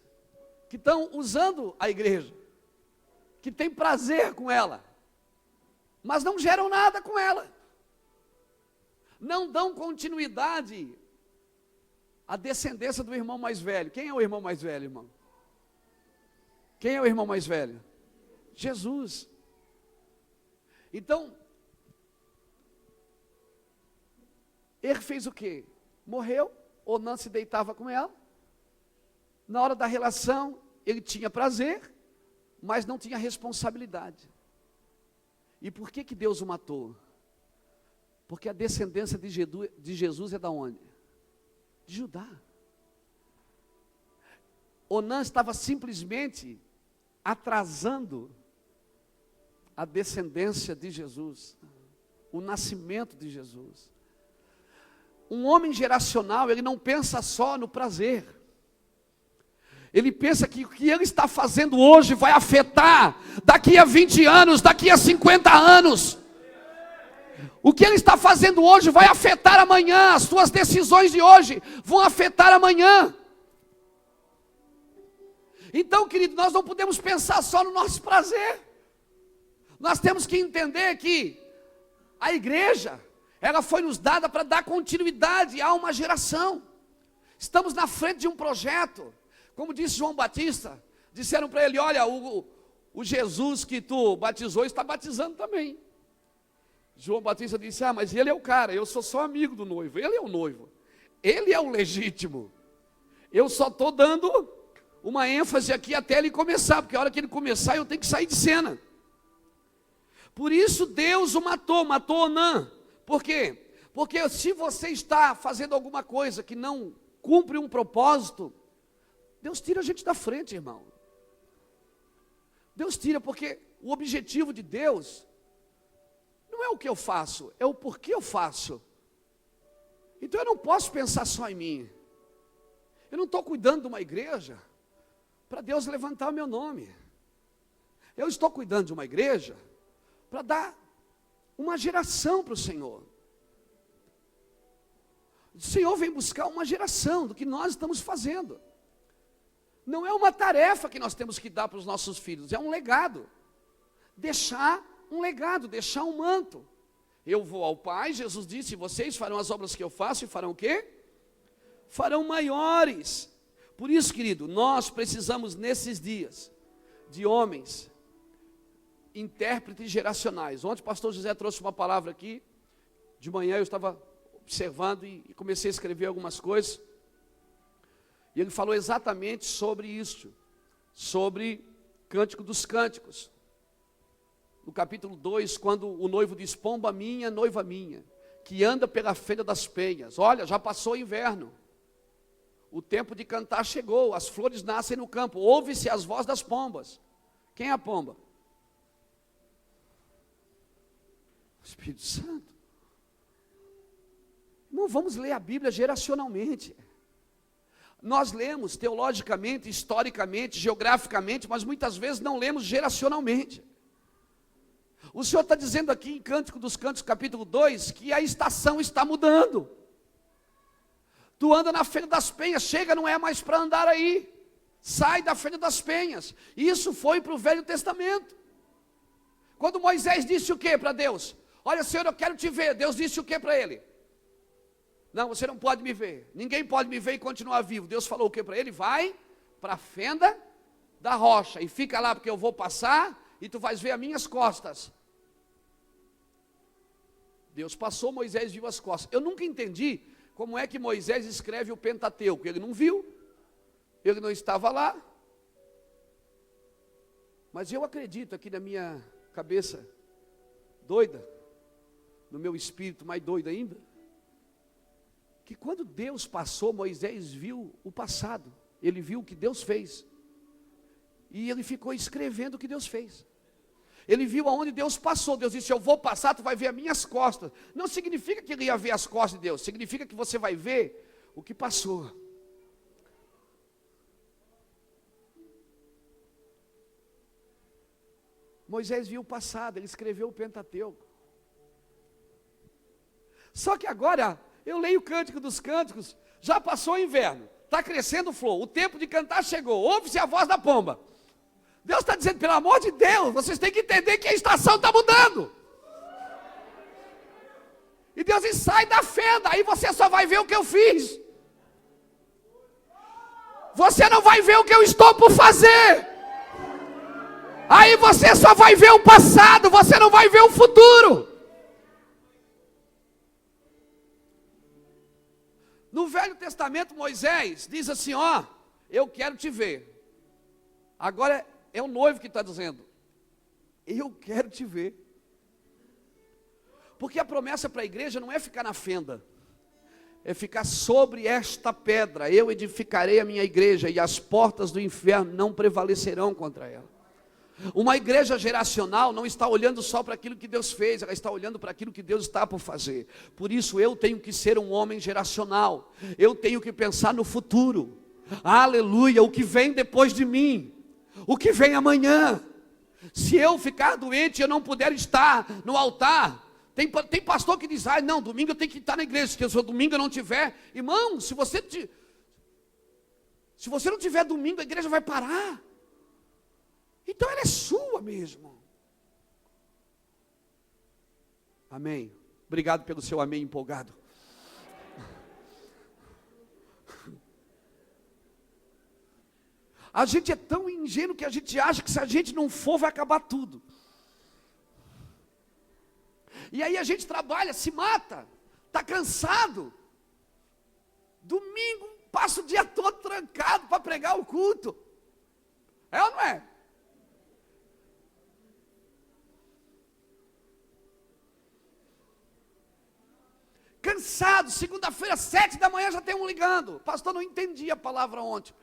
que estão usando a igreja, que têm prazer com ela, mas não geram nada com ela, não dão continuidade à descendência do irmão mais velho. Quem é o irmão mais velho, irmão? Quem é o irmão mais velho? Jesus. Então, fez o quê? Morreu, Onã se deitava com ela, na hora da relação ele tinha prazer, mas não tinha responsabilidade. E por que Deus o matou? Porque a descendência de Jesus é da onde? De Judá. Onã estava simplesmente atrasando a descendência de Jesus, o nascimento de Jesus. Um homem geracional, ele não pensa só no prazer. Ele pensa que o que ele está fazendo hoje vai afetar daqui a 20 anos, daqui a 50 anos. O que ele está fazendo hoje vai afetar amanhã. As suas decisões de hoje vão afetar amanhã. Então, querido, nós não podemos pensar só no nosso prazer. Nós temos que entender que a igreja, ela foi nos dada para dar continuidade a uma geração. Estamos na frente de um projeto. Como disse João Batista, disseram para ele: olha, o Jesus que tu batizou está batizando também. João Batista disse: mas ele é o cara, eu sou só amigo do noivo, ele é o noivo, ele é o legítimo. Eu só estou dando uma ênfase aqui até ele começar, porque a hora que ele começar eu tenho que sair de cena. Por isso Deus o matou Onã. Por quê? Porque se você está fazendo alguma coisa que não cumpre um propósito, Deus tira a gente da frente, irmão. Deus tira, porque o objetivo de Deus não é o que eu faço, é o porquê eu faço. Então eu não posso pensar só em mim. Eu não estou cuidando de uma igreja para Deus levantar o meu nome. Eu estou cuidando de uma igreja para dar uma geração para o Senhor. O Senhor vem buscar uma geração do que nós estamos fazendo. Não é uma tarefa que nós temos que dar para os nossos filhos, é um legado. Deixar um legado, deixar um manto. Eu vou ao Pai, Jesus disse, vocês farão as obras que eu faço e farão o quê? Farão maiores. Por isso, querido, nós precisamos nesses dias de homens, intérpretes geracionais. Ontem o pastor José trouxe uma palavra aqui, de manhã eu estava observando e comecei a escrever algumas coisas, e ele falou exatamente sobre isso, sobre Cântico dos Cânticos. No capítulo 2, quando o noivo diz, pomba minha, noiva minha, que anda pela feira das penhas, olha, já passou o inverno, o tempo de cantar chegou, as flores nascem no campo, ouve-se as vozes das pombas. Quem é a pomba? O Espírito Santo. Não vamos ler a Bíblia geracionalmente. Nós lemos teologicamente, historicamente, geograficamente, mas muitas vezes não lemos geracionalmente. O Senhor está dizendo aqui em Cântico dos Cânticos, capítulo 2, que a estação está mudando. Tu anda na feira das penhas, chega, não é mais para andar aí. Sai da feira das penhas. Isso foi para o Velho Testamento. Quando Moisés disse o que para Deus? Olha, Senhor, eu quero te ver. Deus disse o que para ele? Não, você não pode me ver. Ninguém pode me ver e continuar vivo. Deus falou o que para ele? Vai para a fenda da rocha e fica lá, porque eu vou passar e tu vais ver as minhas costas. Deus passou, Moisés viu as costas. Eu nunca entendi como é que Moisés escreve o Pentateuco. Ele não viu, ele não estava lá. Mas eu acredito aqui na minha cabeça doida, no meu espírito mais doido ainda, que quando Deus passou, Moisés viu o passado, ele viu o que Deus fez, e ele ficou escrevendo o que Deus fez. Ele viu aonde Deus passou. Deus disse, eu vou passar, tu vai ver as minhas costas. Não significa que ele ia ver as costas de Deus, significa que você vai ver o que passou. Moisés viu o passado, ele escreveu o Pentateuco. Só que agora, eu leio o Cântico dos Cânticos, já passou o inverno, está crescendo flor, o tempo de cantar chegou, ouve-se a voz da pomba. Deus está dizendo, pelo amor de Deus, vocês têm que entender que a estação está mudando. E Deus diz, sai da fenda, aí você só vai ver o que eu fiz. Você não vai ver o que eu estou por fazer. Aí você só vai ver o passado, você não vai ver o futuro. No Velho Testamento, Moisés diz assim, ó, eu quero te ver. Agora é o noivo que está dizendo, eu quero te ver. Porque a promessa para a igreja não é ficar na fenda, é ficar sobre esta pedra, eu edificarei a minha igreja e as portas do inferno não prevalecerão contra ela. Uma igreja geracional não está olhando só para aquilo que Deus fez, ela está olhando para aquilo que Deus está por fazer. Por isso eu tenho que ser um homem geracional, eu tenho que pensar no futuro, aleluia, o que vem depois de mim, o que vem amanhã. Se eu ficar doente e eu não puder estar no altar, tem pastor que diz, não, domingo eu tenho que estar na igreja, se o domingo eu não tiver, irmão, se você não tiver domingo, a igreja vai parar. Então ela é sua mesmo. Amém. Obrigado pelo seu amém empolgado. A gente é tão ingênuo que a gente acha que se a gente não for, vai acabar tudo. E aí a gente trabalha, se mata, está cansado. Domingo passa o dia todo trancado para pregar o culto. É ou não é? Cansado, segunda-feira, 7 da manhã já tem um ligando. Pastor, não entendi a palavra ontem.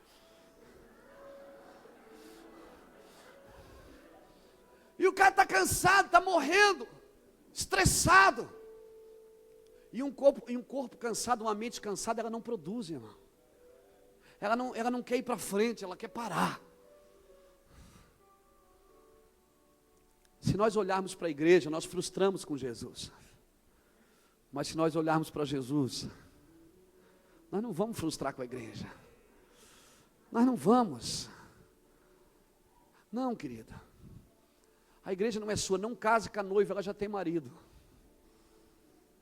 E o cara está cansado, está morrendo, estressado. E um corpo cansado, uma mente cansada, ela não produz, irmão. Ela não quer ir para frente, ela quer parar. nós olharmos para a igreja, nós frustramos com Jesus. Mas se nós olharmos para Jesus, nós não vamos frustrar com a igreja. Nós não vamos. Não, querida. A igreja não é sua. Não case com a noiva, ela já tem marido.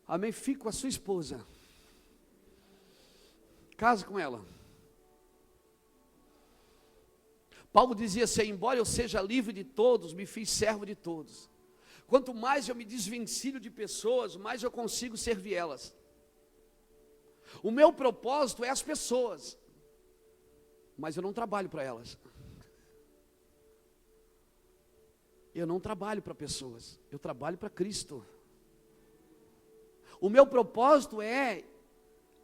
Amém? Fique com a sua esposa. Case com ela. Paulo dizia assim: embora eu seja livre de todos, me fiz servo de todos. Quanto mais eu me desvencilho de pessoas, mais eu consigo servir elas. O meu propósito é as pessoas, mas eu não trabalho para elas. Eu não trabalho para pessoas, eu trabalho para Cristo. O meu propósito é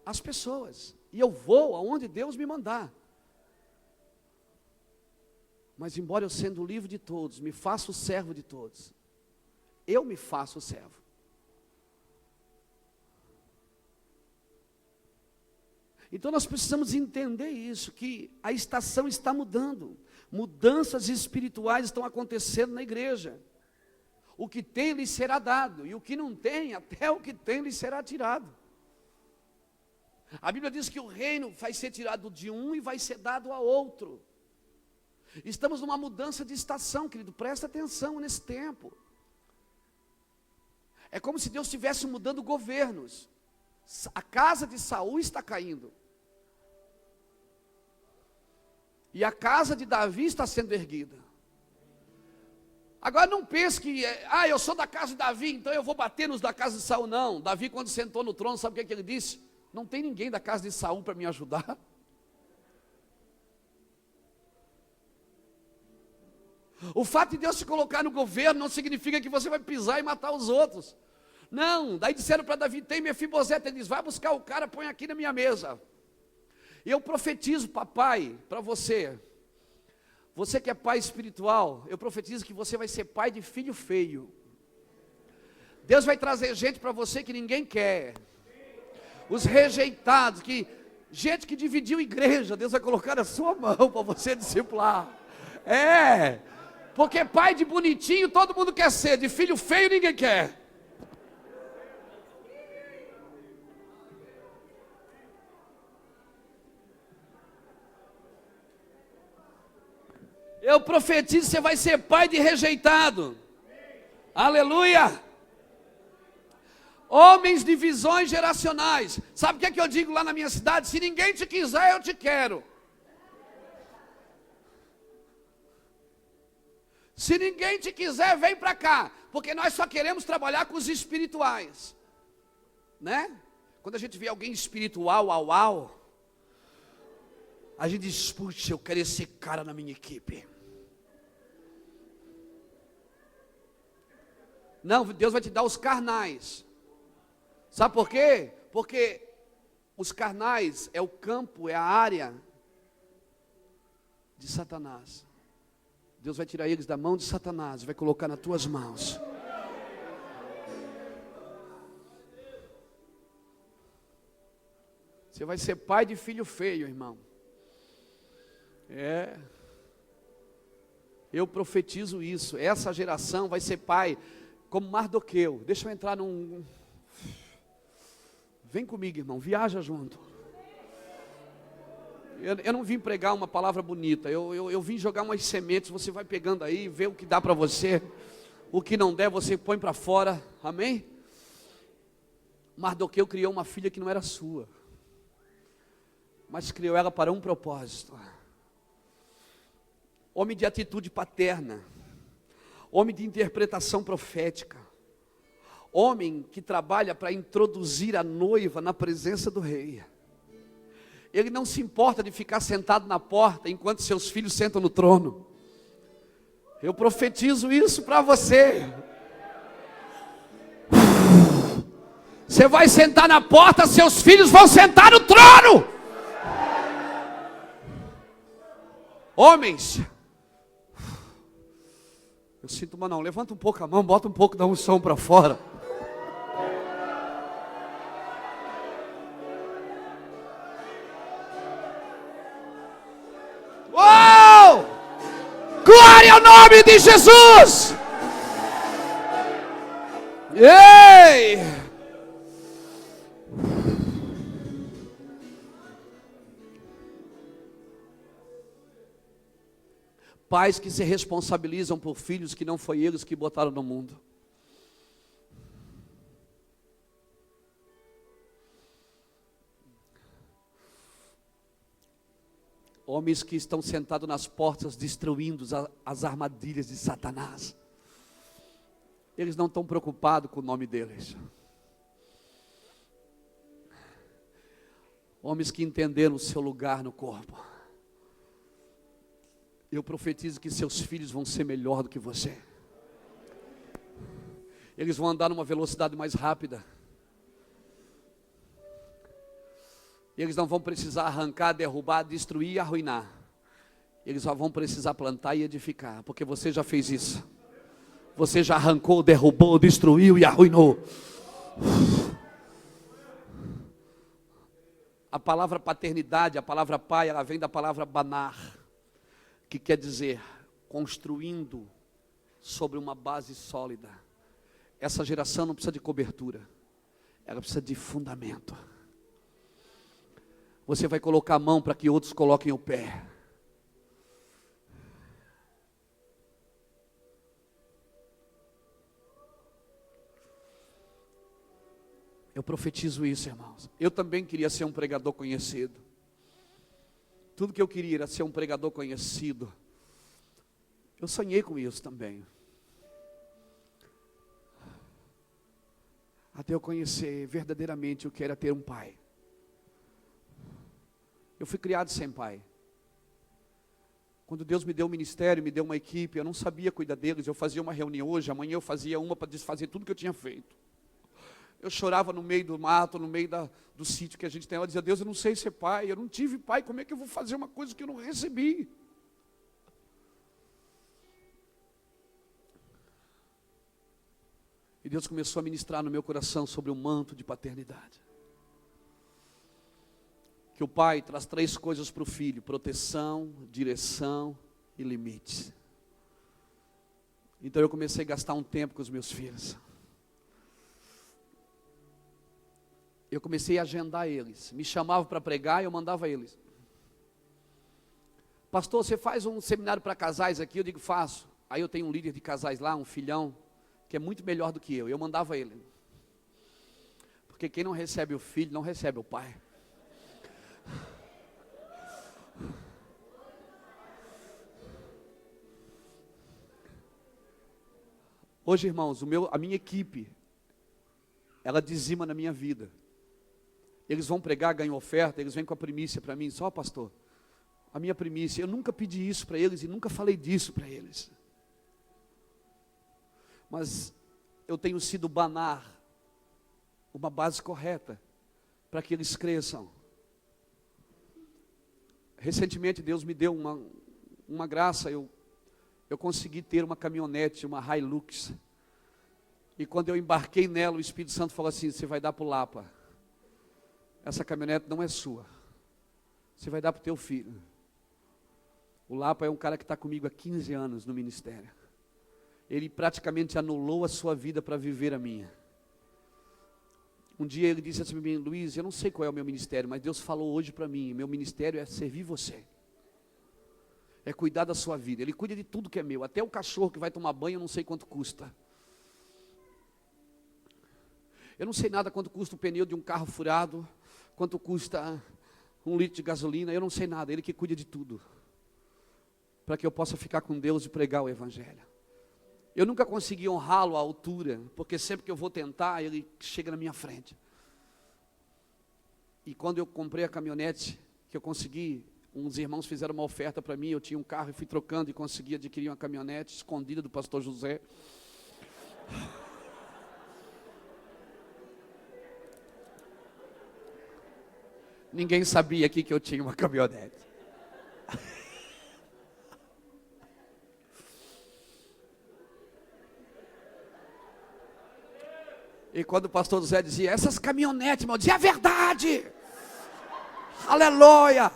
as pessoas, e eu vou aonde Deus me mandar. Mas embora eu sendo livre de todos, me faço servo de todos. Eu me faço servo. Então nós precisamos entender isso, que a estação está mudando. Mudanças espirituais estão acontecendo na igreja. O que tem lhe será dado, e o que não tem, até o que tem lhe será tirado. A Bíblia diz que o reino vai ser tirado de um e vai ser dado a outro. Estamos numa mudança de estação, querido, presta atenção nesse tempo. É como se Deus estivesse mudando governos. A casa de Saul está caindo. E a casa de Davi está sendo erguida. Agora não pense que, eu sou da casa de Davi, então eu vou bater nos da casa de Saul. Não, Davi quando sentou no trono, sabe o que ele disse? Não tem ninguém da casa de Saul para me ajudar. O fato de Deus te colocar no governo não significa que você vai pisar e matar os outros. Não, daí disseram para Davi, tem Mefibosete, ele diz, vai buscar o cara, põe aqui na minha mesa. E eu profetizo, papai, para você. Você que é pai espiritual, eu profetizo que você vai ser pai de filho feio. Deus vai trazer gente para você que ninguém quer. Os rejeitados, gente que dividiu igreja, Deus vai colocar na sua mão para você discipular. Porque pai de bonitinho todo mundo quer ser, de filho feio ninguém quer. Eu profetizo, você vai ser pai de rejeitado. Aleluia. Homens de visões geracionais. Sabe o que eu digo lá na minha cidade? Se ninguém te quiser, eu te quero. Se ninguém te quiser, vem para cá. Porque nós só queremos trabalhar com os espirituais. Né? Quando a gente vê alguém espiritual, a gente diz, puxa, eu quero esse cara na minha equipe. Não, Deus vai te dar os carnais. Sabe por quê? Porque os carnais é o campo, é a área de Satanás. Deus vai tirar eles da mão de Satanás, vai colocar nas tuas mãos. Você vai ser pai de filho feio, irmão. Eu profetizo isso. Essa geração vai ser pai como Mardoqueu. Deixa eu entrar num... Vem comigo, irmão, viaja junto. Eu não vim pregar uma palavra bonita, eu vim jogar umas sementes, você vai pegando aí, vê o que dá para você, o que não der você põe para fora, amém? Mardoqueu criou uma filha que não era sua, mas criou ela para um propósito. Homem de atitude paterna, homem de interpretação profética, homem que trabalha para introduzir a noiva na presença do rei. Ele não se importa de ficar sentado na porta enquanto seus filhos sentam no trono. Eu profetizo isso para você. Você vai sentar na porta, seus filhos vão sentar no trono. Homens, eu sinto uma não, levanta um pouco a mão, bota um pouco da unção para fora. Glória ao nome de Jesus. Ei! Pais que se responsabilizam por filhos que não foi eles que botaram no mundo. Homens que estão sentados nas portas destruindo as armadilhas de Satanás. Eles não estão preocupados com o nome deles. Homens que entenderam o seu lugar no corpo. Eu profetizo que seus filhos vão ser melhor do que você. Eles vão andar numa velocidade mais rápida. Eles não vão precisar arrancar, derrubar, destruir e arruinar. Eles só vão precisar plantar e edificar, porque você já fez isso. Você já arrancou, derrubou, destruiu e arruinou. A palavra paternidade, a palavra pai, ela vem da palavra banar, que quer dizer construindo sobre uma base sólida. Essa geração não precisa de cobertura, ela precisa de fundamento. Você vai colocar a mão para que outros coloquem o pé. Eu profetizo isso, irmãos. Eu também queria ser um pregador conhecido. Tudo que eu queria era ser um pregador conhecido. Eu sonhei com isso também. Até eu conhecer verdadeiramente o que era ter um pai. Eu fui criado sem pai. Quando Deus me deu um ministério, me deu uma equipe, eu não sabia cuidar deles. Eu fazia uma reunião hoje, amanhã eu fazia uma para desfazer tudo que eu tinha feito. Eu chorava no meio do mato, no meio do sítio que a gente tem. Eu dizia, Deus, eu não sei ser pai, eu não tive pai, como é que eu vou fazer uma coisa que eu não recebi? E Deus começou a ministrar no meu coração sobre o manto de paternidade. Que o pai traz 3 coisas para o filho: proteção, direção e limite. Então eu comecei a gastar um tempo com os meus filhos. Eu comecei a agendar eles. Me chamavam para pregar e eu mandava eles. Pastor, você faz um seminário para casais aqui? Eu digo, faço. Aí eu tenho um líder de casais lá, um filhão, que é muito melhor do que eu. Eu mandava ele. Porque quem não recebe o filho, não recebe o pai. Hoje, irmãos, a minha equipe, ela dizima na minha vida. Eles vão pregar, ganham oferta, eles vêm com a primícia para mim. Só, pastor, a minha primícia. Eu nunca pedi isso para eles e nunca falei disso para eles. Mas eu tenho sido banar uma base correta para que eles cresçam. Recentemente Deus me deu uma graça, eu consegui ter uma caminhonete, uma Hilux. E quando eu embarquei nela, o Espírito Santo falou assim, você vai dar para o Lapa. Essa caminhonete não é sua. Você vai dar para o teu filho. O Lapa é um cara que está comigo há 15 anos no ministério. Ele praticamente anulou a sua vida para viver a minha. Um dia ele disse assim para mim, Luiz, eu não sei qual é o meu ministério, mas Deus falou hoje para mim, meu ministério é servir você. É cuidar da sua vida. Ele cuida de tudo que é meu. Até o cachorro que vai tomar banho, eu não sei quanto custa. Eu não sei nada quanto custa o pneu de um carro furado, quanto custa 1 litro de gasolina, eu não sei nada. Ele que cuida de tudo. Para que eu possa ficar com Deus e pregar o Evangelho. Eu nunca consegui honrá-lo à altura, porque sempre que eu vou tentar, ele chega na minha frente. E quando eu comprei a caminhonete, que eu consegui, uns irmãos fizeram uma oferta para mim, eu tinha um carro e fui trocando e consegui adquirir uma caminhonete escondida do pastor José. Ninguém sabia aqui que eu tinha uma caminhonete. E quando o pastor José dizia, essas caminhonetes, irmão, eu dizia, é verdade. Aleluia.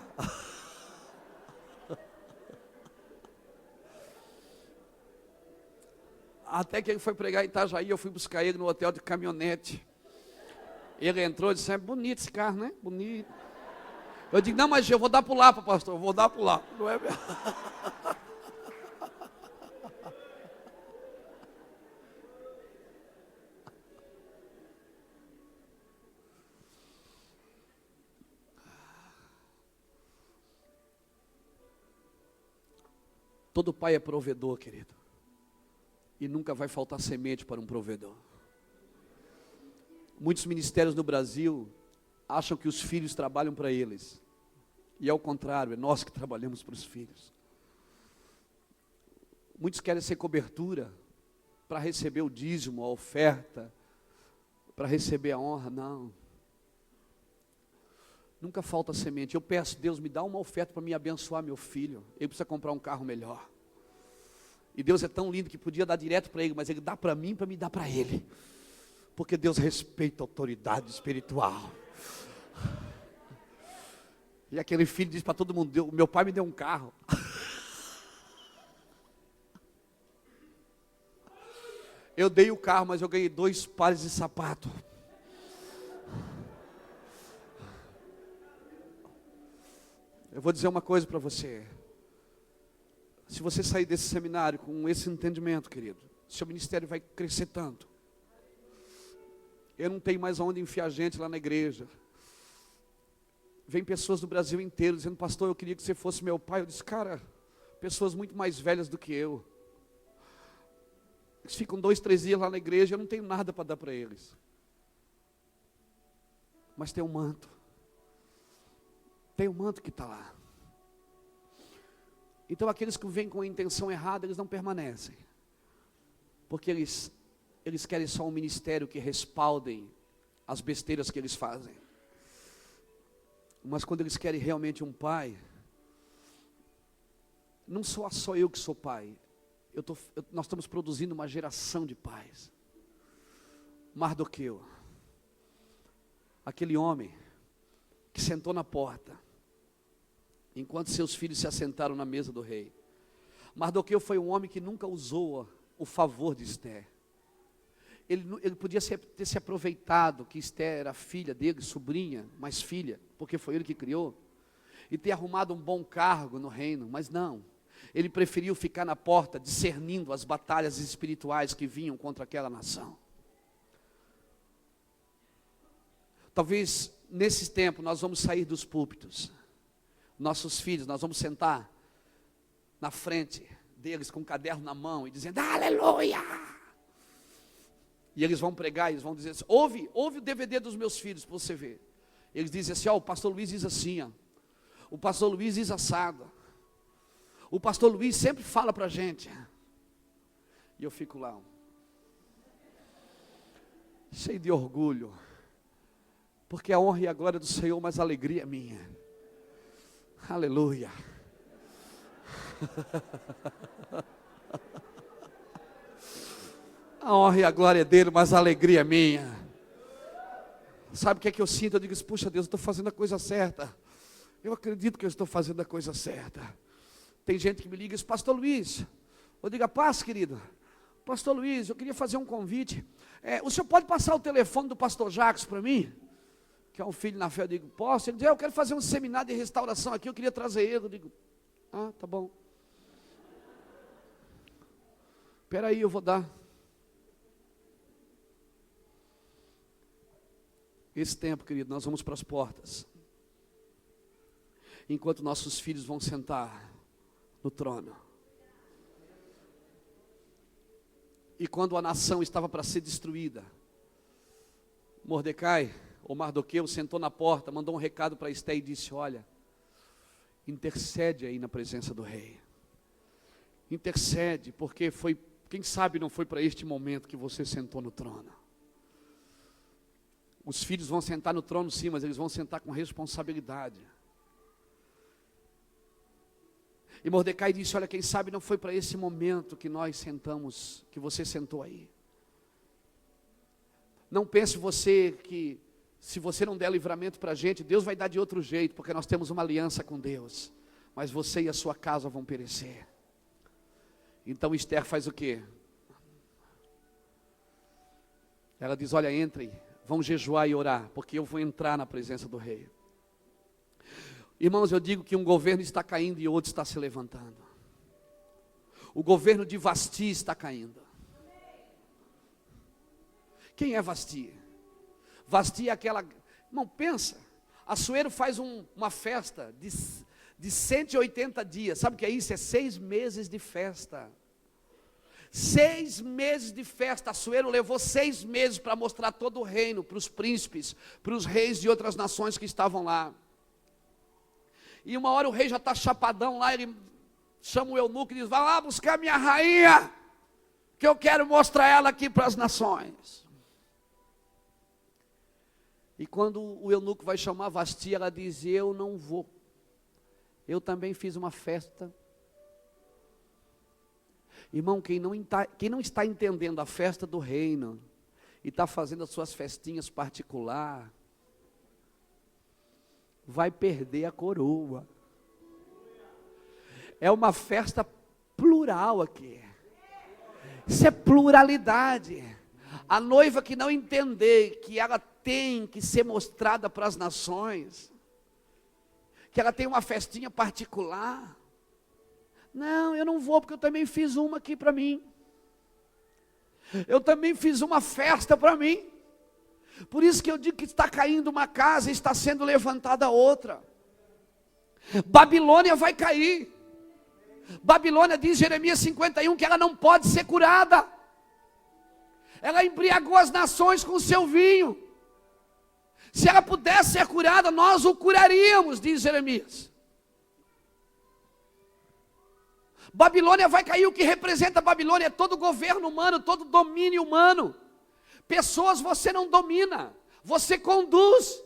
Até que ele foi pregar em Itajaí, eu fui buscar ele no hotel de caminhonete. Ele entrou e disse, é bonito esse carro, né? Bonito. Eu digo, não, mas eu vou dar para o Lapa, pastor, eu vou dar para o Lapa. Não é mesmo? Todo pai é provedor, querido. E nunca vai faltar semente para um provedor. Muitos ministérios no Brasil acham que os filhos trabalham para eles. E ao contrário, é nós que trabalhamos para os filhos. Muitos querem ser cobertura para receber o dízimo, a oferta, para receber a honra. Não. Nunca falta semente. Eu peço, Deus, me dá uma oferta para me abençoar meu filho. Ele precisa comprar um carro melhor. E Deus é tão lindo que podia dar direto para ele, mas Ele dá para mim para me dar para ele. Porque Deus respeita a autoridade espiritual. E aquele filho diz para todo mundo, meu pai me deu um carro. Eu dei o carro, mas eu ganhei 2 pares de sapato. Eu vou dizer uma coisa para você. Se você sair desse seminário com esse entendimento, querido, seu ministério vai crescer tanto. Eu não tenho mais aonde enfiar gente lá na igreja. Vem pessoas do Brasil inteiro dizendo, pastor, eu queria que você fosse meu pai. Eu disse, cara, pessoas muito mais velhas do que eu. Eles ficam 2, 3 dias lá na igreja, eu não tenho nada para dar para eles. Mas tem um manto. Tem um manto que está lá. Então aqueles que vêm com a intenção errada, eles não permanecem. Porque eles querem só um ministério que respaldem as besteiras que eles fazem. Mas quando eles querem realmente um pai, não sou só eu que sou pai. Nós estamos produzindo uma geração de pais. Mardoqueu, aquele homem que sentou na porta, enquanto seus filhos se assentaram na mesa do rei. Mardoqueu foi um homem que nunca usou o favor de Esther. Ele podia ter se aproveitado que Esther era filha dele, sobrinha, mas filha, porque foi ele que criou, e ter arrumado um bom cargo no reino, mas não. Ele preferiu ficar na porta, discernindo as batalhas espirituais que vinham contra aquela nação. Talvez nesse tempo nós vamos sair dos púlpitos. Nossos filhos, nós vamos sentar na frente deles com um caderno na mão e dizendo, aleluia! E eles vão pregar, eles vão dizer assim, ouve o DVD dos meus filhos para você ver. Eles dizem assim, o pastor Luiz diz assim, o pastor Luiz diz assado. O pastor Luiz sempre fala para a gente. E eu fico lá, cheio de orgulho. Porque a honra e a glória do Senhor, mas a alegria é minha. Aleluia. A honra e a glória é dele, mas a alegria é minha. Sabe o que é que eu sinto? Eu digo, puxa Deus, eu estou fazendo a coisa certa. Eu acredito que eu estou fazendo a coisa certa. Tem gente que me liga e diz, pastor Luiz, eu digo, paz querido. Pastor Luiz, eu queria fazer um convite. O senhor pode passar o telefone do pastor Jacques para mim? Que é um filho na fé. Eu digo, posso? Ele diz, eu quero fazer um seminário de restauração aqui, eu queria trazer ele. Eu digo, tá bom. Espera aí, eu vou dar. Esse tempo, querido, nós vamos para as portas. Enquanto nossos filhos vão sentar no trono. E quando a nação estava para ser destruída, Mordecai, ou Mardoqueu, sentou na porta, mandou um recado para Esther e disse, olha, intercede aí na presença do rei. Intercede, porque foi, quem sabe não foi para este momento que você sentou no trono. Os filhos vão sentar no trono sim, mas eles vão sentar com responsabilidade. E Mordecai disse, olha, quem sabe não foi para esse momento que nós sentamos, que você sentou aí. Não pense você que, se você não der livramento para a gente, Deus vai dar de outro jeito, porque nós temos uma aliança com Deus. Mas você e a sua casa vão perecer. Então Esther faz o quê? Ela diz: olha, entrem, vão jejuar e orar, porque eu vou entrar na presença do rei. Irmãos, eu digo que um governo está caindo e outro está se levantando. O governo de Vasti está caindo. Quem é Vasti? Vasti é aquela... Irmão, pensa, Assuero faz uma festa de 180 dias. Sabe o que é isso? É 6 meses de festa. 6 meses de festa. Assuero levou 6 meses para mostrar todo o reino para os príncipes, para os reis de outras nações que estavam lá. E uma hora o rei já está chapadão lá, ele chama o eunuco e diz: vai lá buscar minha rainha, que eu quero mostrar ela aqui para as nações. E quando o eunuco vai chamar Vasti, ela diz: eu não vou. Eu também fiz uma festa. Irmão, quem não está entendendo a festa do reino, e está fazendo as suas festinhas particulares, vai perder a coroa. É uma festa plural aqui. Isso é pluralidade. A noiva que não entender que ela tem que ser mostrada para as nações, que ela tem uma festinha particular. Não, eu não vou, porque eu também fiz uma aqui para mim. Eu também fiz uma festa para mim. Por isso que eu digo que está caindo uma casa e está sendo levantada outra. Babilônia vai cair. Babilônia, diz Jeremias 51, que ela não pode ser curada. Ela embriagou as nações com o seu vinho. Se ela pudesse ser curada, nós o curaríamos, diz Jeremias. Babilônia vai cair. O que representa Babilônia é todo governo humano, todo domínio humano. Pessoas você não domina, você conduz.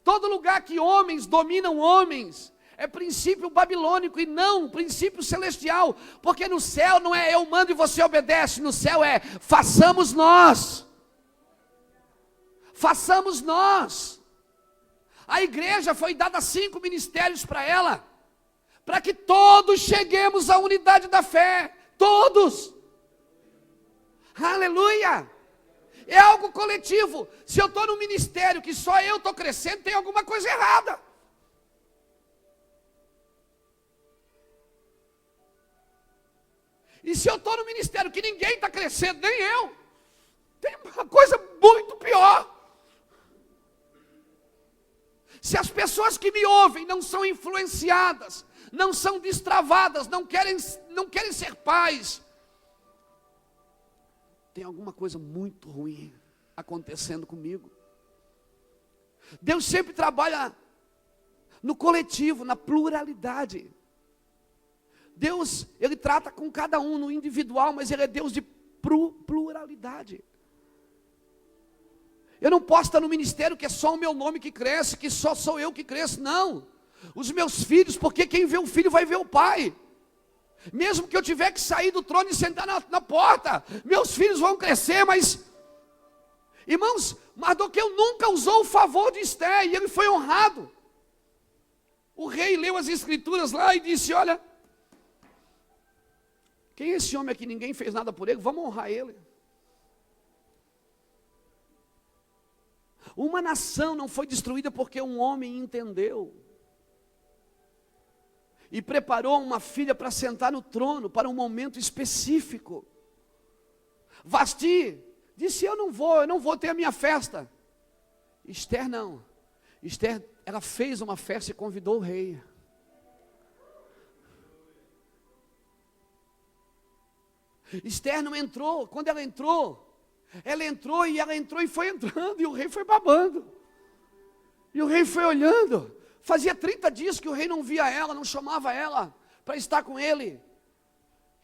Todo lugar que homens dominam homens, é princípio babilônico e não princípio celestial. Porque no céu não é eu mando e você obedece, no céu é façamos nós. Façamos nós. A igreja foi dada 5 ministérios para ela, para que todos cheguemos à unidade da fé, todos. Aleluia! É algo coletivo. Se eu estou no ministério que só eu estou crescendo, tem alguma coisa errada. E se eu estou no ministério que ninguém está crescendo, nem eu, tem uma coisa muito pior. Se as pessoas que me ouvem não são influenciadas, não são destravadas, não querem ser pais, tem alguma coisa muito ruim acontecendo comigo. Deus sempre trabalha no coletivo, na pluralidade. Deus, Ele trata com cada um no individual, mas Ele é Deus de pluralidade. Eu não posso estar no ministério que é só o meu nome que cresce, que só sou eu que cresço, não. Os meus filhos, porque quem vê o filho vai ver o pai. Mesmo que eu tiver que sair do trono e sentar na porta, meus filhos vão crescer, mas... Irmãos, Mardoqueu nunca usou o favor de Esther, e ele foi honrado. O rei leu as escrituras lá e disse: olha, quem é esse homem aqui? Ninguém fez nada por ele, vamos honrar ele. Uma nação não foi destruída porque um homem entendeu e preparou uma filha para sentar no trono, para um momento específico. Vasti disse: eu não vou ter a minha festa. Esther não. Esther, ela fez uma festa e convidou o rei. Esther não entrou. Quando ela entrou e foi entrando, e o rei foi babando. E o rei foi olhando. Fazia 30 dias que o rei não via ela, não chamava ela para estar com ele.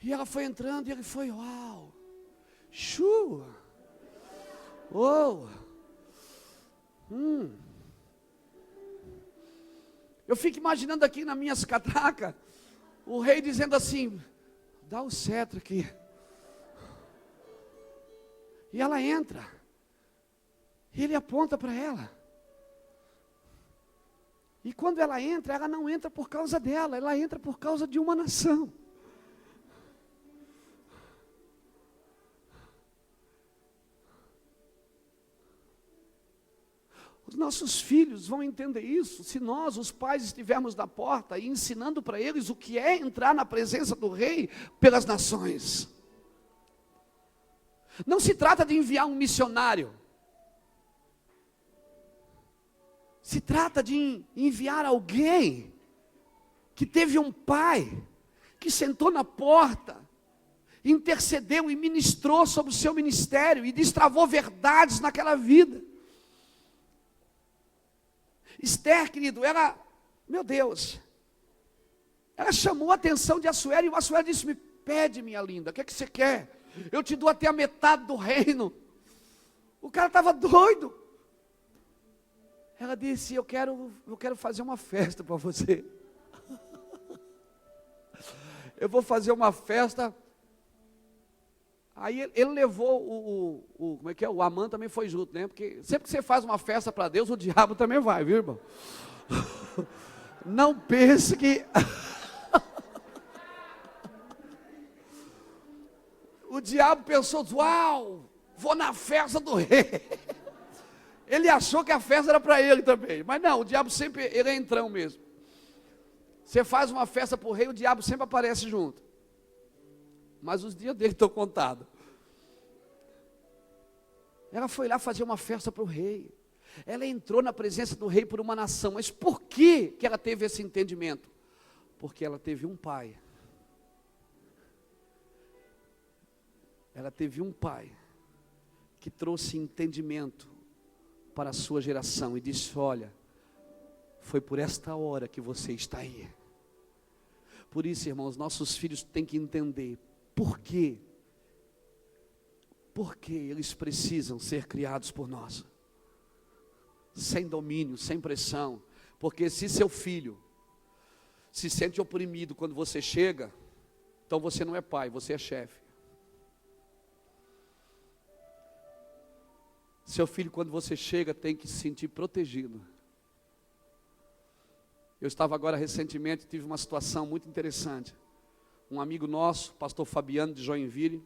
E ela foi entrando e ele foi: uau, chu, oh, Eu fico imaginando aqui nas minhas catracas, o rei dizendo assim: dá o cetro aqui. E ela entra, e ele aponta para ela. E quando ela entra, ela não entra por causa dela, ela entra por causa de uma nação. Os nossos filhos vão entender isso, se nós, os pais, estivermos na porta e ensinando para eles o que é entrar na presença do Rei pelas nações. Não se trata de enviar um missionário. Se trata de enviar alguém que teve um pai, que sentou na porta, intercedeu e ministrou sobre o seu ministério e destravou verdades naquela vida. Esther, querido, meu Deus, ela chamou a atenção de Assuero e o Assuero disse: me pede, minha linda, o que é que você quer? Eu te dou até a metade do reino. O cara estava doido. Ela disse: eu quero fazer uma festa para você. Eu vou fazer uma festa. Aí ele levou como é que é? O Amã também foi junto, né? Porque sempre que você faz uma festa para Deus, o diabo também vai, viu, irmão? Não pense que o diabo pensou: uau, vou na festa do rei. Ele achou que a festa era para ele também. Mas não, o diabo sempre, ele é entrão mesmo. Você faz uma festa para o rei, o diabo sempre aparece junto. Mas os dias dele estão contados. Ela foi lá fazer uma festa para o rei. Ela entrou na presença do rei por uma nação. Mas por que ela teve esse entendimento? Porque ela teve um pai. Ela teve um pai que trouxe entendimento para a sua geração e disse: olha, foi por esta hora que você está aí. Por isso, irmãos, nossos filhos têm que entender por quê. Porque eles precisam ser criados por nós, sem domínio, sem pressão. Porque se seu filho se sente oprimido quando você chega, então você não é pai, você é chefe. Seu filho, quando você chega, tem que se sentir protegido. Eu estava agora recentemente, tive uma situação muito interessante. Um amigo nosso, pastor Fabiano de Joinville,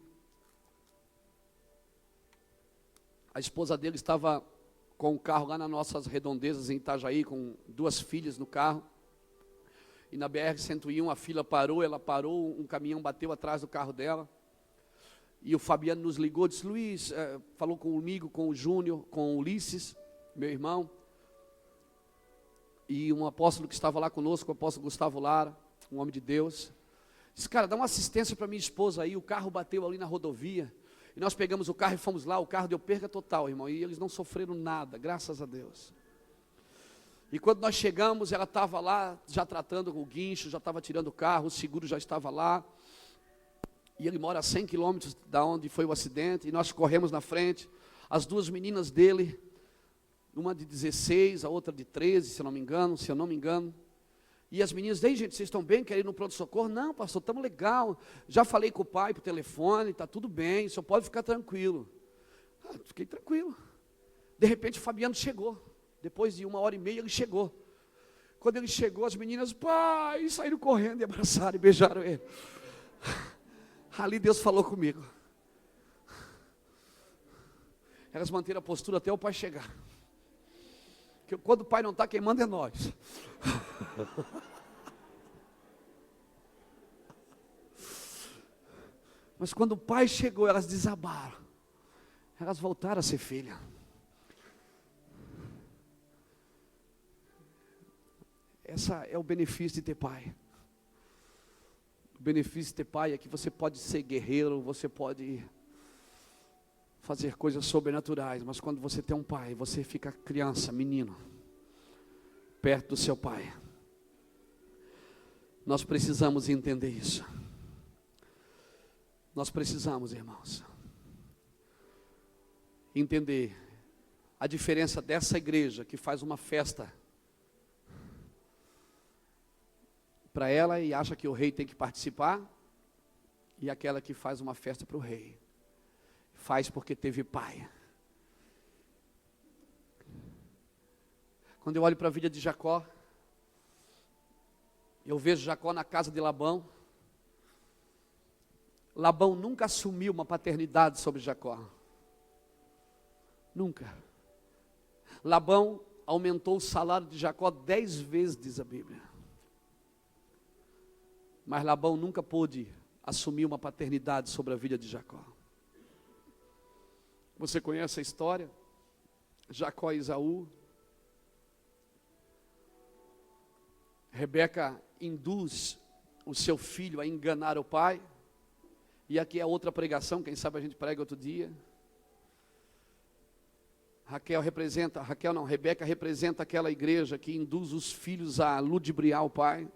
a esposa dele estava com o carro lá nas nossas redondezas em Itajaí, com 2 filhas no carro. E na BR-101 a fila parou, ela parou, um caminhão bateu atrás do carro dela. E o Fabiano nos ligou, disse: Luiz, falou comigo, com o Júnior, com o Ulisses, meu irmão. E um apóstolo que estava lá conosco, o apóstolo Gustavo Lara, um homem de Deus. Disse: cara, dá uma assistência para minha esposa aí, o carro bateu ali na rodovia. E nós pegamos o carro e fomos lá, o carro deu perca total, irmão. E eles não sofreram nada, graças a Deus. E quando nós chegamos, ela estava lá, já tratando com o guincho, já estava tirando o carro, o seguro já estava lá. E ele mora a 100 quilômetros da onde foi o acidente, e nós corremos na frente. As 2 meninas dele, uma de 16, a outra de 13, se eu não me engano. E as meninas: ei, gente, vocês estão bem? Querem ir no pronto-socorro? Não, pastor, estamos legal. Já falei com o pai por telefone, está tudo bem, só pode ficar tranquilo. Fiquei tranquilo. De repente o Fabiano chegou. Depois de 1h30 ele chegou. Quando ele chegou, as meninas, pai, saíram correndo e abraçaram e beijaram ele. Ali Deus falou comigo. Elas manteram a postura até o pai chegar. Porque quando o pai não está, quem manda é nós. Mas quando o pai chegou, elas desabaram. Elas voltaram a ser filha. Essa é o benefício de ter pai. O benefício de ter pai é que você pode ser guerreiro, você pode fazer coisas sobrenaturais, mas quando você tem um pai, você fica criança, menino, perto do seu pai. Nós precisamos entender isso. Nós precisamos, irmãos, entender a diferença dessa igreja que faz uma festa para ela e acha que o rei tem que participar, e aquela que faz uma festa para o rei, faz porque teve pai. Quando eu olho para a vida de Jacó, eu vejo Jacó na casa de Labão. Labão nunca assumiu uma paternidade sobre Jacó. Nunca. Labão aumentou o salário de Jacó 10 vezes, diz a Bíblia. Mas Labão nunca pôde assumir uma paternidade sobre a vida de Jacó. Você conhece a história? Jacó e Esaú. Rebeca induz o seu filho a enganar o pai. E aqui é outra pregação, quem sabe a gente prega outro dia. Rebeca representa aquela igreja que induz os filhos a ludibriar o pai.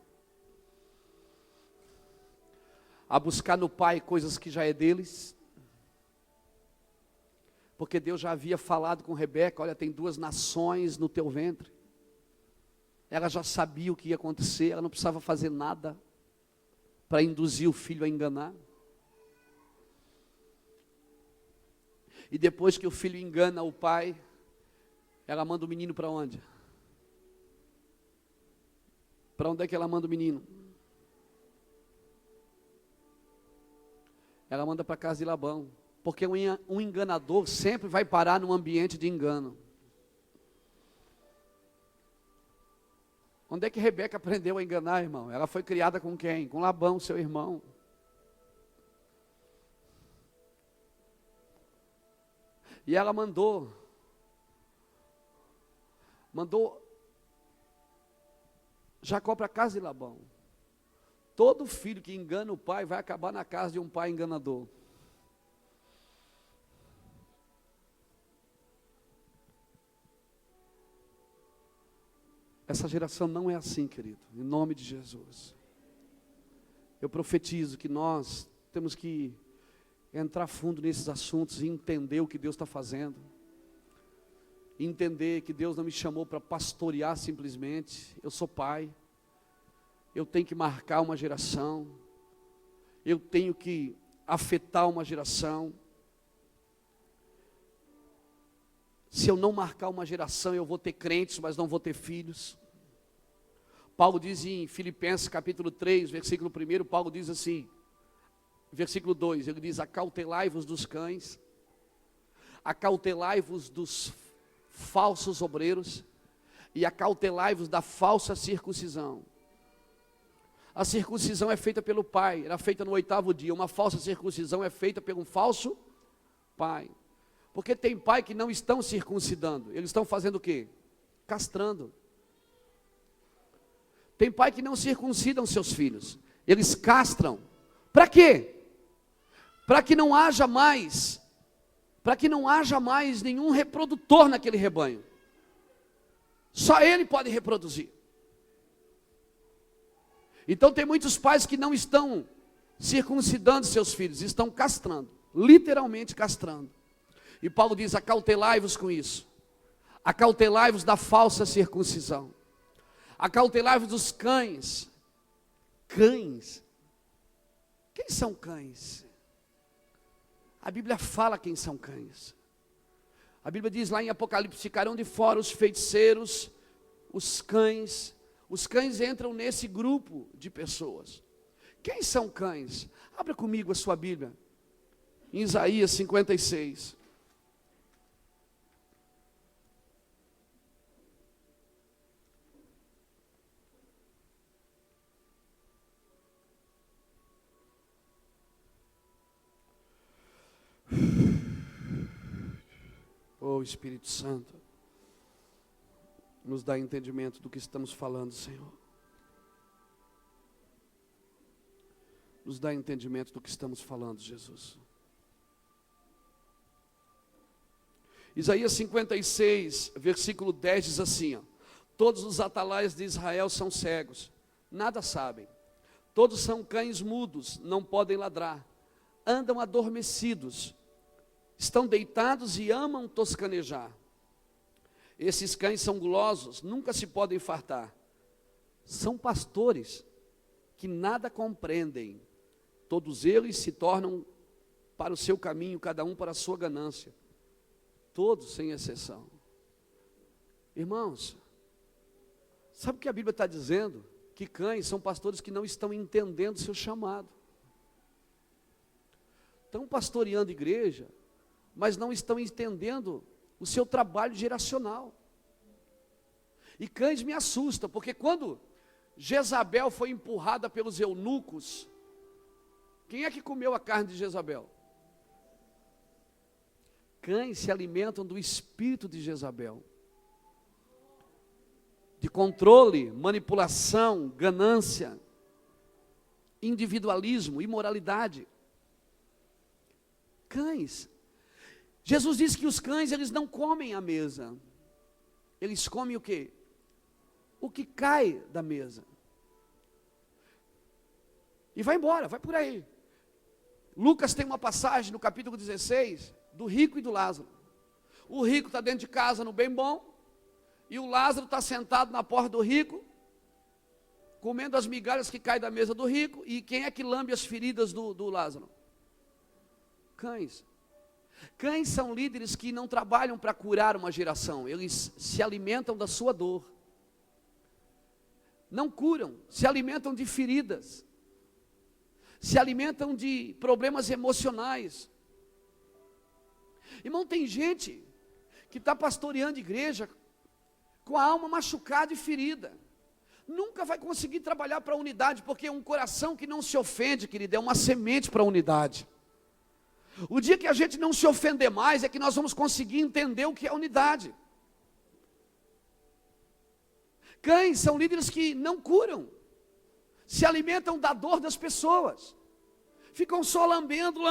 A buscar no pai coisas que já é deles. Porque Deus já havia falado com Rebeca, olha, tem 2 nações no teu ventre. Ela já sabia o que ia acontecer, ela não precisava fazer nada para induzir o filho a enganar. E depois que o filho engana o pai, ela manda o menino para onde? Para onde é que ela manda o menino? Ela manda para a casa de Labão. Porque um enganador sempre vai parar num ambiente de engano. Onde é que Rebeca aprendeu a enganar, irmão? Ela foi criada com quem? Com Labão, seu irmão. E ela mandou Jacó para a casa de Labão. Todo filho que engana o pai vai acabar na casa de um pai enganador. Essa geração não é assim, querido, em nome de Jesus. Eu profetizo que nós temos que entrar fundo nesses assuntos e entender o que Deus está fazendo. Entender que Deus não me chamou para pastorear simplesmente. Eu sou pai. Eu tenho que marcar uma geração. Eu tenho que afetar uma geração. Se eu não marcar uma geração, eu vou ter crentes, mas não vou ter filhos. Paulo diz em Filipenses capítulo 3, versículo 1, Paulo diz assim, versículo 2, ele diz, acautelai-vos dos cães, acautelai-vos dos falsos obreiros, e acautelai-vos da falsa circuncisão. A circuncisão é feita pelo pai, era feita no 8º dia, uma falsa circuncisão é feita por um falso pai. Porque tem pai que não estão circuncidando, eles estão fazendo o quê? Castrando. Tem pai que não circuncidam seus filhos, eles castram. Para quê? Para que não haja mais nenhum reprodutor naquele rebanho. Só ele pode reproduzir. Então tem muitos pais que não estão circuncidando seus filhos, estão castrando, literalmente castrando. E Paulo diz, acautelai-vos com isso. Acautelai-vos da falsa circuncisão. Acautelai-vos dos cães. Cães? Quem são cães? A Bíblia fala quem são cães. A Bíblia diz lá em Apocalipse, ficarão de fora os feiticeiros, os cães. Os cães entram nesse grupo de pessoas. Quem são cães? Abra comigo a sua Bíblia. Em Isaías 56. Oh, Espírito Santo, nos dá entendimento do que estamos falando, Senhor. Nos dá entendimento do que estamos falando, Jesus. Isaías 56, versículo 10 diz assim, ó, todos os atalaias de Israel são cegos, nada sabem. Todos são cães mudos, não podem ladrar. Andam adormecidos. Estão deitados e amam toscanejar. Esses cães são gulosos, nunca se podem fartar. São pastores que nada compreendem. Todos eles se tornam para o seu caminho, cada um para a sua ganância. Todos, sem exceção. Irmãos, sabe o que a Bíblia está dizendo? Que cães são pastores que não estão entendendo o seu chamado. Estão pastoreando igreja, mas não estão entendendo o seu trabalho geracional. E cães me assustam, porque quando Jezabel foi empurrada pelos eunucos, quem é que comeu a carne de Jezabel? Cães se alimentam do espírito de Jezabel, de controle, manipulação, ganância, individualismo, imoralidade. Cães. Jesus disse que os cães, eles não comem à mesa. Eles comem o quê? O que cai da mesa. E vai embora, vai por aí. Lucas tem uma passagem no capítulo 16, do rico e do Lázaro. O rico está dentro de casa no bem bom, e o Lázaro está sentado na porta do rico, comendo as migalhas que caem da mesa do rico. E quem é que lambe as feridas do Lázaro? Cães. Cães são líderes que não trabalham para curar uma geração, eles se alimentam da sua dor. Não curam, se alimentam de feridas, se alimentam de problemas emocionais. Irmão, tem gente que está pastoreando igreja com a alma machucada e ferida. Nunca vai conseguir trabalhar para a unidade, porque um coração que não se ofende, querido, é uma semente para a unidade. O dia que a gente não se ofender mais, é que nós vamos conseguir entender o que é unidade. Cães são líderes que não curam, se alimentam da dor das pessoas, ficam só lambendo.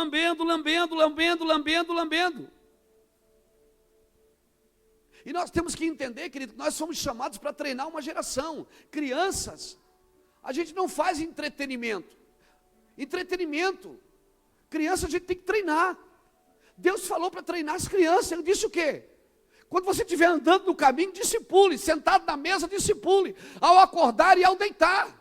E nós temos que entender, querido, que nós somos chamados para treinar uma geração. Crianças, a gente não faz entretenimento. Criança a gente tem que treinar. Deus falou para treinar as crianças. Ele disse o quê? Quando você estiver andando no caminho, discipule. Sentado na mesa, discipule. Ao acordar e ao deitar.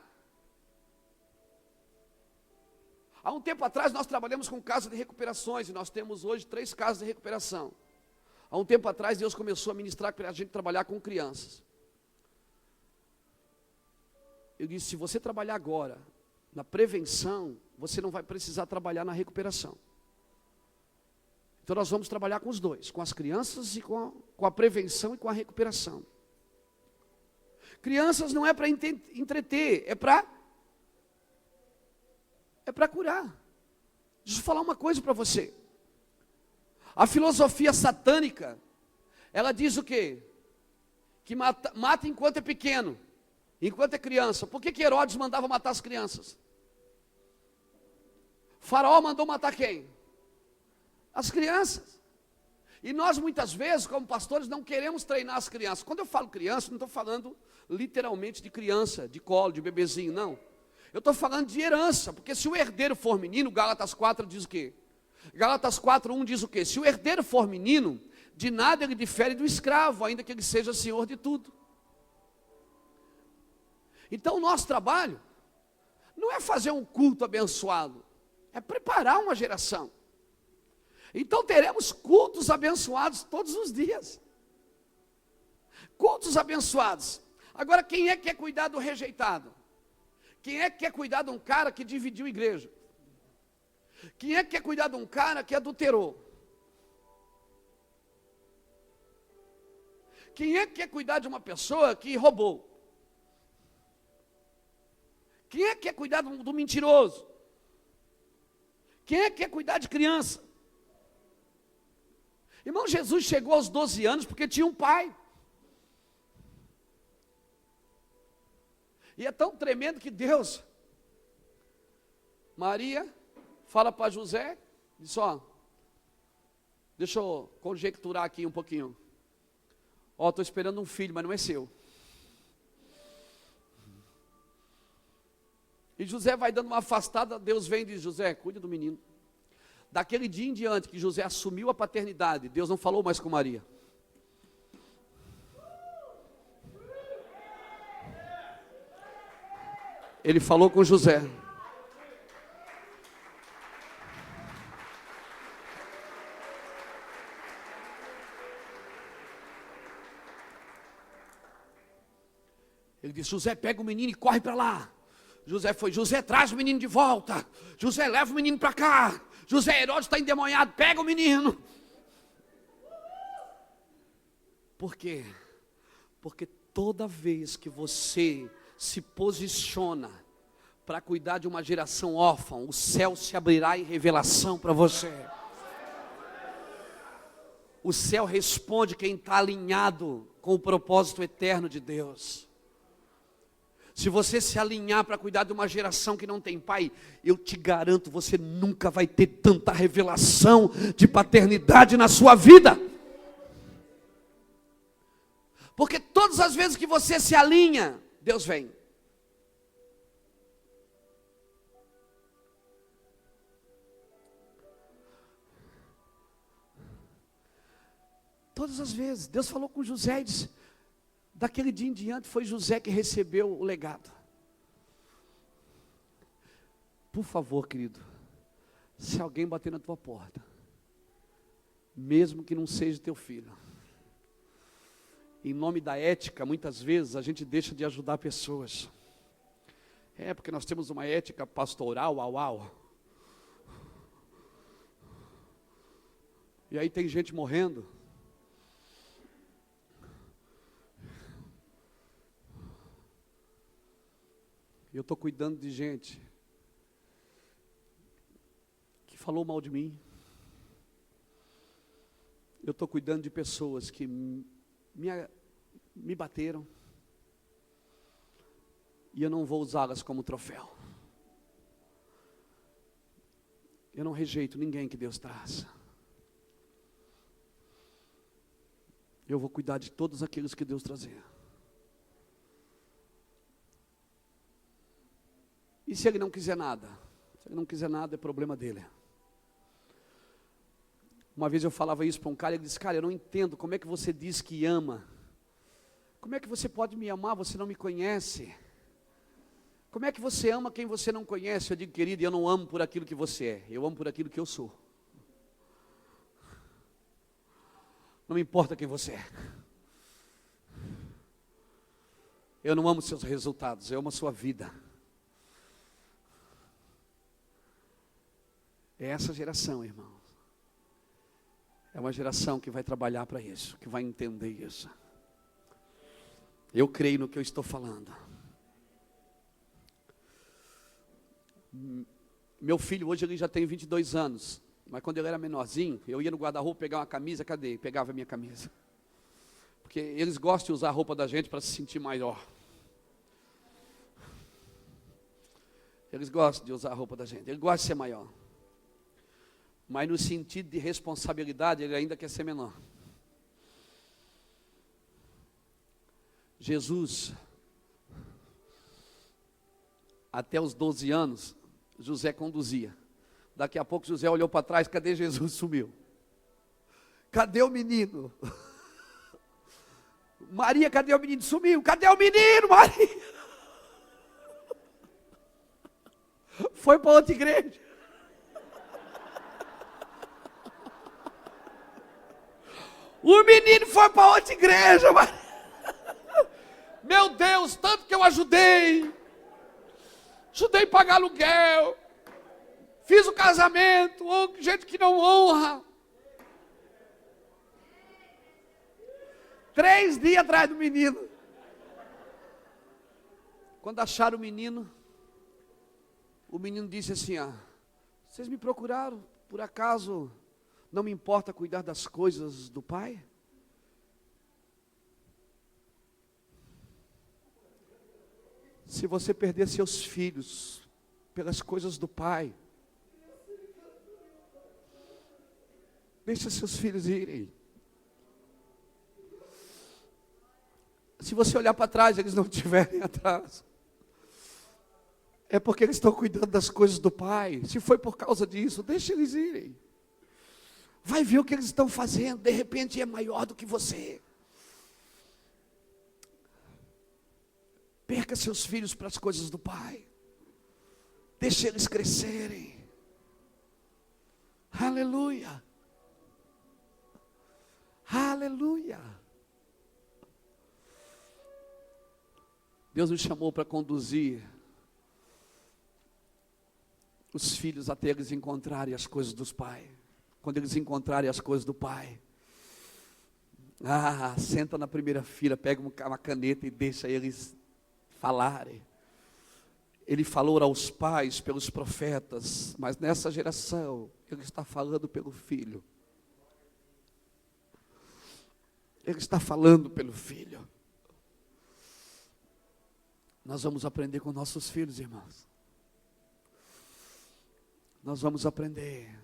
Há um tempo atrás nós trabalhamos com casa de recuperações. E nós temos hoje 3 casas de recuperação. Há um tempo atrás Deus começou a ministrar para a gente trabalhar com crianças. Eu disse, se você trabalhar agora na prevenção, você não vai precisar trabalhar na recuperação. Então nós vamos trabalhar com os dois, com as crianças e com a prevenção e com a recuperação. Crianças não é para entreter, é para curar. Deixa eu falar uma coisa para você. A filosofia satânica, ela diz o quê? Que mata enquanto é pequeno, enquanto é criança. Por que Herodes mandava matar as crianças? Faraó mandou matar quem? As crianças. E nós muitas vezes, como pastores, não queremos treinar as crianças. Quando eu falo criança, não estou falando literalmente de criança, de colo, de bebezinho, não. Eu estou falando de herança, porque se o herdeiro for menino, Gálatas 4 diz o quê? Gálatas 4:1 diz o quê? Se o herdeiro for menino, de nada ele difere do escravo, ainda que ele seja senhor de tudo. Então o nosso trabalho não é fazer um culto abençoado, é preparar uma geração. Então teremos cultos abençoados todos os dias. Cultos abençoados. Agora, quem é que quer cuidar do rejeitado? Quem é que quer cuidar de um cara que dividiu a igreja? Quem é que quer cuidar de um cara que adulterou? Quem é que quer cuidar de uma pessoa que roubou? Quem é que quer cuidar do mentiroso? Quem é que quer cuidar de criança? Irmão, Jesus chegou aos 12 anos porque tinha um pai. E é tão tremendo que Deus, Maria, fala para José, diz, ó, deixa eu conjecturar aqui um pouquinho. Ó, estou esperando um filho, mas não é seu. E José vai dando uma afastada, Deus vem e diz, José, cuide do menino. Daquele dia em diante que José assumiu a paternidade, Deus não falou mais com Maria. Ele falou com José. Ele disse, José, pega o menino e corre para lá. José foi, José, traz o menino de volta. José, leva o menino para cá. José, Herodes está endemoniado, pega o menino. Por quê? Porque Toda vez que você se posiciona para cuidar de uma geração órfã, o céu se abrirá em revelação para você. O céu responde quem está alinhado com o propósito eterno de Deus. Se você se alinhar para cuidar de uma geração que não tem pai, eu te garanto, você nunca vai ter tanta revelação de paternidade na sua vida. Porque todas as vezes que você se alinha, Deus vem. Todas as vezes, Deus falou com José e disse, daquele dia em diante foi José que recebeu o legado. Por favor, querido, se alguém bater na tua porta, mesmo que não seja teu filho, em nome da ética, muitas vezes a gente deixa de ajudar pessoas. Porque nós temos uma ética pastoral, E aí tem gente morrendo. Eu estou cuidando de gente que falou mal de mim. Eu estou cuidando de pessoas que me bateram. E eu não vou usá-las como troféu. Eu não rejeito ninguém que Deus traz. Eu vou cuidar de todos aqueles que Deus trazer. E se ele não quiser nada? Se ele não quiser nada, é problema dele. Uma vez eu falava isso para um cara, ele disse, cara, eu não entendo, como é que você diz que ama? Como é que você pode me amar, você não me conhece? Como é que você ama quem você não conhece? Eu digo, querido, eu não amo por aquilo que você é, eu amo por aquilo que eu sou. Não me importa quem você é. Eu não amo seus resultados, eu amo a sua vida. É essa geração, irmãos. É uma geração que vai trabalhar para isso, que vai entender isso. Eu creio no que eu estou falando. Meu filho hoje ele já tem 22 anos. Mas quando ele era menorzinho, eu ia no guarda-roupa pegar uma camisa, cadê? Pegava a minha camisa. Porque eles gostam de usar a roupa da gente para se sentir maior. Eles gostam de usar a roupa da gente, eles gostam de ser maior. Mas no sentido de responsabilidade, ele ainda quer ser menor. Jesus, até os 12 anos, José conduzia. Daqui a pouco José olhou para trás, cadê Jesus? Sumiu. Cadê o menino? Maria, cadê o menino? Sumiu. Cadê o menino, Maria? Foi para outra igreja. O menino foi para outra igreja, Maria. Meu Deus, tanto que eu ajudei a pagar aluguel, fiz o casamento, gente que não honra. 3 dias atrás do menino. Quando acharam o menino disse assim, vocês me procuraram, por acaso não me importa cuidar das coisas do Pai? Se você perder seus filhos pelas coisas do Pai, deixa seus filhos irem. Se você olhar para trás, eles não estiverem atrás, é porque eles estão cuidando das coisas do Pai. Se foi por causa disso, deixa eles irem. Vai ver o que eles estão fazendo, de repente é maior do que você. Perca seus filhos para as coisas do Pai. Deixe eles crescerem. Aleluia. Aleluia. Deus nos chamou para conduzir os filhos até eles encontrarem as coisas dos pais. Quando eles encontrarem as coisas do Pai, Senta na primeira fila, pega uma caneta e deixa eles falarem. Ele falou aos pais pelos profetas, mas nessa geração, Ele está falando pelo Filho. Ele está falando pelo Filho. Nós vamos aprender com nossos filhos, irmãos. Nós vamos aprender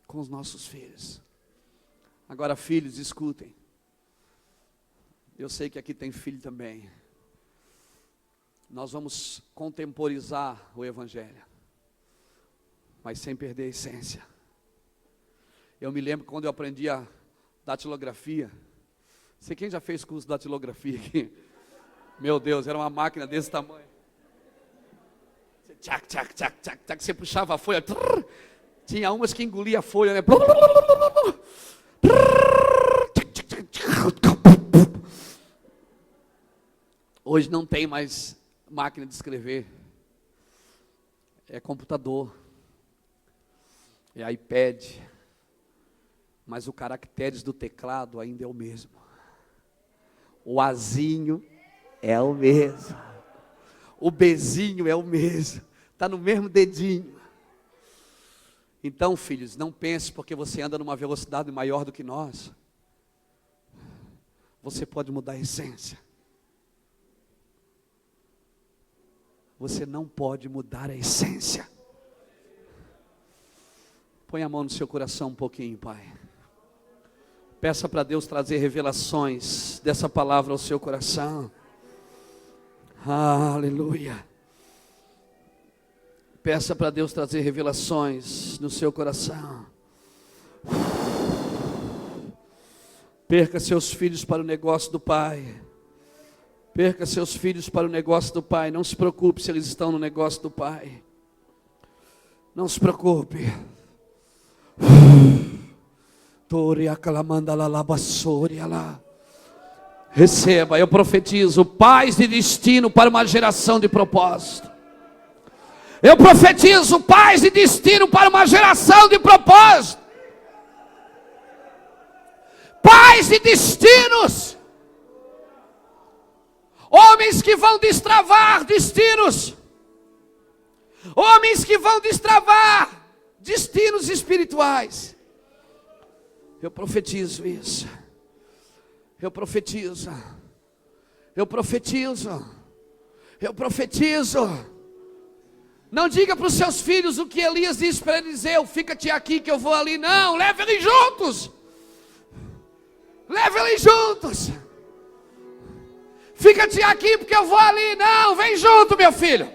com os nossos filhos. Agora, filhos, escutem. Eu sei que aqui tem filho também. Nós vamos contemporizar o Evangelho, mas sem perder a essência. Eu me lembro quando eu aprendi a datilografia. Sei quem já fez curso de datilografia aqui? Meu Deus, era uma máquina desse tamanho. Tchac, tchac, tchac, tchac, tchac, você puxava a folha. Trrr, tinha umas que engolia a folha, né? Hoje não tem mais máquina de escrever. É computador. É iPad. Mas o caracteres do teclado ainda é o mesmo. O Azinho é o mesmo. O Bzinho é o mesmo. Está no mesmo dedinho. Então, filhos, não pense porque você anda numa velocidade maior do que nós. Você pode mudar a essência. Você não pode mudar a essência. Põe a mão no seu coração um pouquinho, Pai. Peça para Deus trazer revelações dessa palavra ao seu coração. Aleluia. Peça para Deus trazer revelações no seu coração. Perca seus filhos para o negócio do Pai. Perca seus filhos para o negócio do Pai. Não se preocupe se eles estão no negócio do Pai. Não se preocupe. Receba, eu profetizo paz de destino para uma geração de propósito. Eu profetizo paz de destino para uma geração de propósito. Paz de destinos. Homens que vão destravar destinos. Homens que vão destravar destinos espirituais. Eu profetizo isso. Eu profetizo. Eu profetizo. Eu profetizo. Não diga para os seus filhos o que Elias disse para Eliseu: fica-te aqui que eu vou ali. Não, leve eles juntos. Leve eles juntos. Fica-te aqui porque eu vou ali. Não, vem junto, meu filho.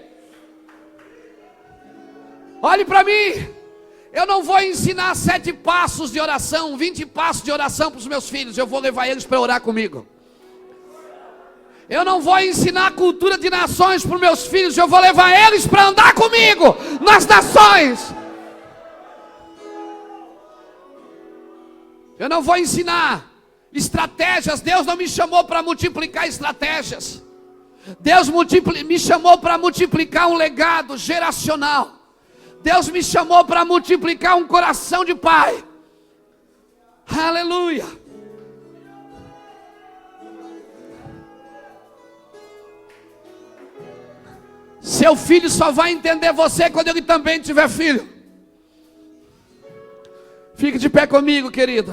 Olhe para mim. Eu não vou ensinar 7 passos de oração, 20 passos de oração para os meus filhos. Eu vou levar eles para orar comigo. Eu não vou ensinar a cultura de nações para os meus filhos. Eu vou levar eles para andar comigo nas nações. Eu não vou ensinar estratégias. Deus não me chamou para multiplicar estratégias. Deus me chamou para multiplicar um legado geracional. Deus me chamou para multiplicar um coração de pai. Aleluia. Seu filho só vai entender você quando ele também tiver filho. Fique de pé comigo, querido.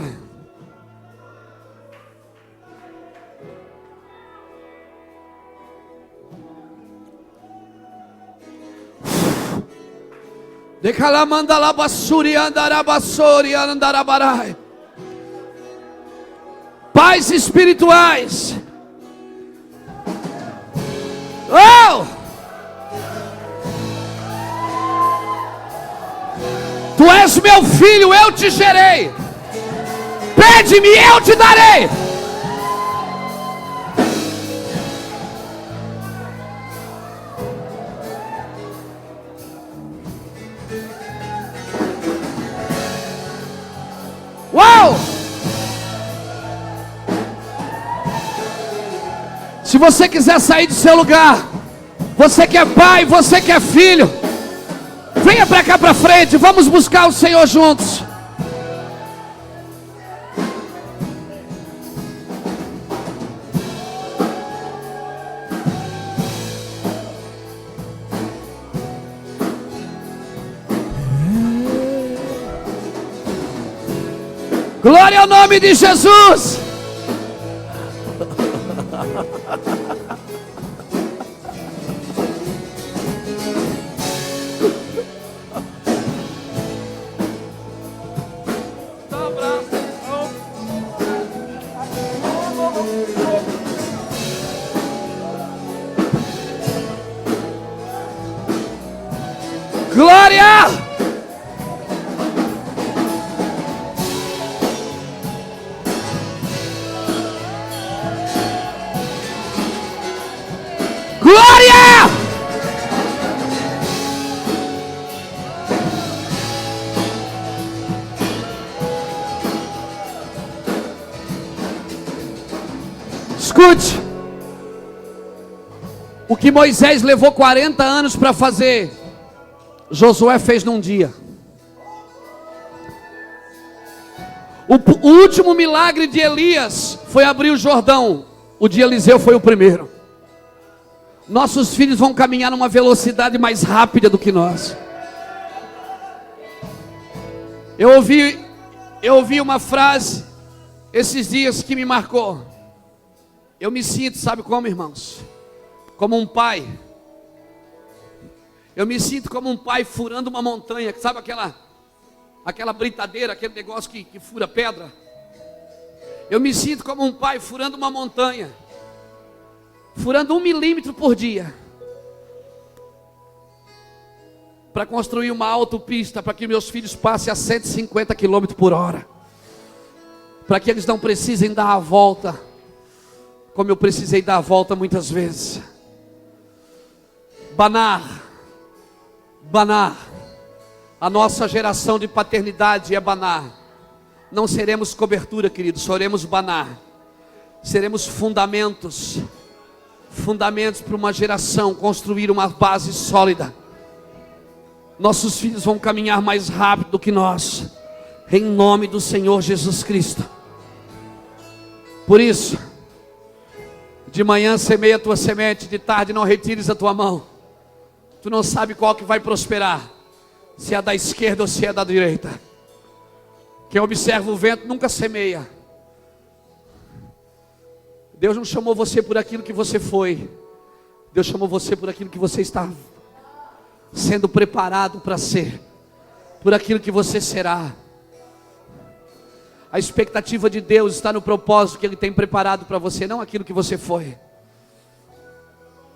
Pais espirituais. Oh! Tu és meu filho, eu te gerei. Pede-me, eu te darei. Uau! Se você quiser sair do seu lugar, você que é pai, você que é filho, venha para cá para frente, vamos buscar o Senhor juntos. Glória ao nome de Jesus. Glória! Glória! Escute. O que Moisés levou 40 anos para fazer, Josué fez num dia. O último milagre de Elias foi abrir o Jordão. O de Eliseu foi o primeiro. Nossos filhos vão caminhar numa velocidade mais rápida do que nós. Eu ouvi uma frase esses dias que me marcou. Eu me sinto, sabe como, irmãos? Como um pai. Eu me sinto como um pai furando uma montanha. Sabe aquela britadeira, aquele negócio que fura pedra? Eu me sinto como um pai furando uma montanha. Furando 1 milímetro por dia. Para construir uma autopista, para que meus filhos passem a 150 km por hora. Para que eles não precisem dar a volta, como eu precisei dar a volta muitas vezes. Banar. A nossa geração de paternidade é banar. Não seremos cobertura, queridos, seremos banar. Seremos fundamentos para uma geração construir uma base sólida. Nossos filhos vão caminhar mais rápido do que nós, em nome do Senhor Jesus Cristo. Por isso, de manhã semeia a tua semente, de tarde não retires a tua mão. Tu não sabe qual que vai prosperar, se é da esquerda ou se é da direita. Quem observa o vento nunca semeia. Deus não chamou você por aquilo que você foi. Deus chamou você por aquilo que você está sendo preparado para ser, por aquilo que você será. A expectativa de Deus está no propósito que Ele tem preparado para você, não aquilo que você foi.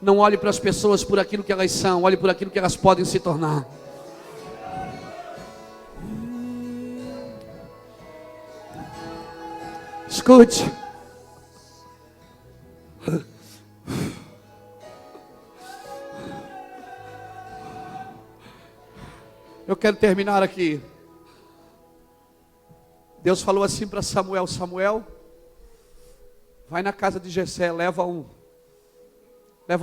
Não olhe para as pessoas por aquilo que elas são, olhe por aquilo que elas podem se tornar. Escute. Eu quero terminar aqui. Deus falou assim para Samuel: Samuel, vai na casa de Jessé, leva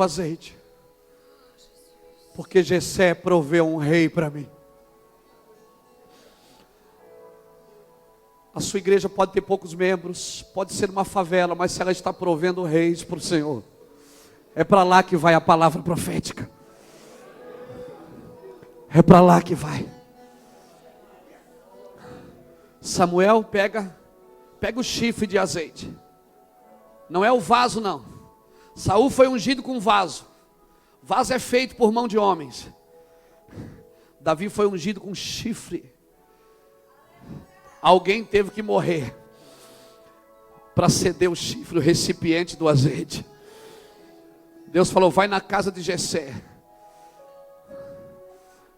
azeite, porque Jessé proveu um rei para mim. A sua igreja pode ter poucos membros, pode ser uma favela, mas se ela está provendo reis para o Senhor, é para lá que vai a palavra profética. É para lá que vai. Samuel pega o chifre de azeite. Não é o vaso, não. Saul foi ungido com vaso. Vaso é feito por mão de homens. Davi foi ungido com chifre. Alguém teve que morrer para ceder o chifre, o recipiente do azeite. Deus falou: vai na casa de Jessé.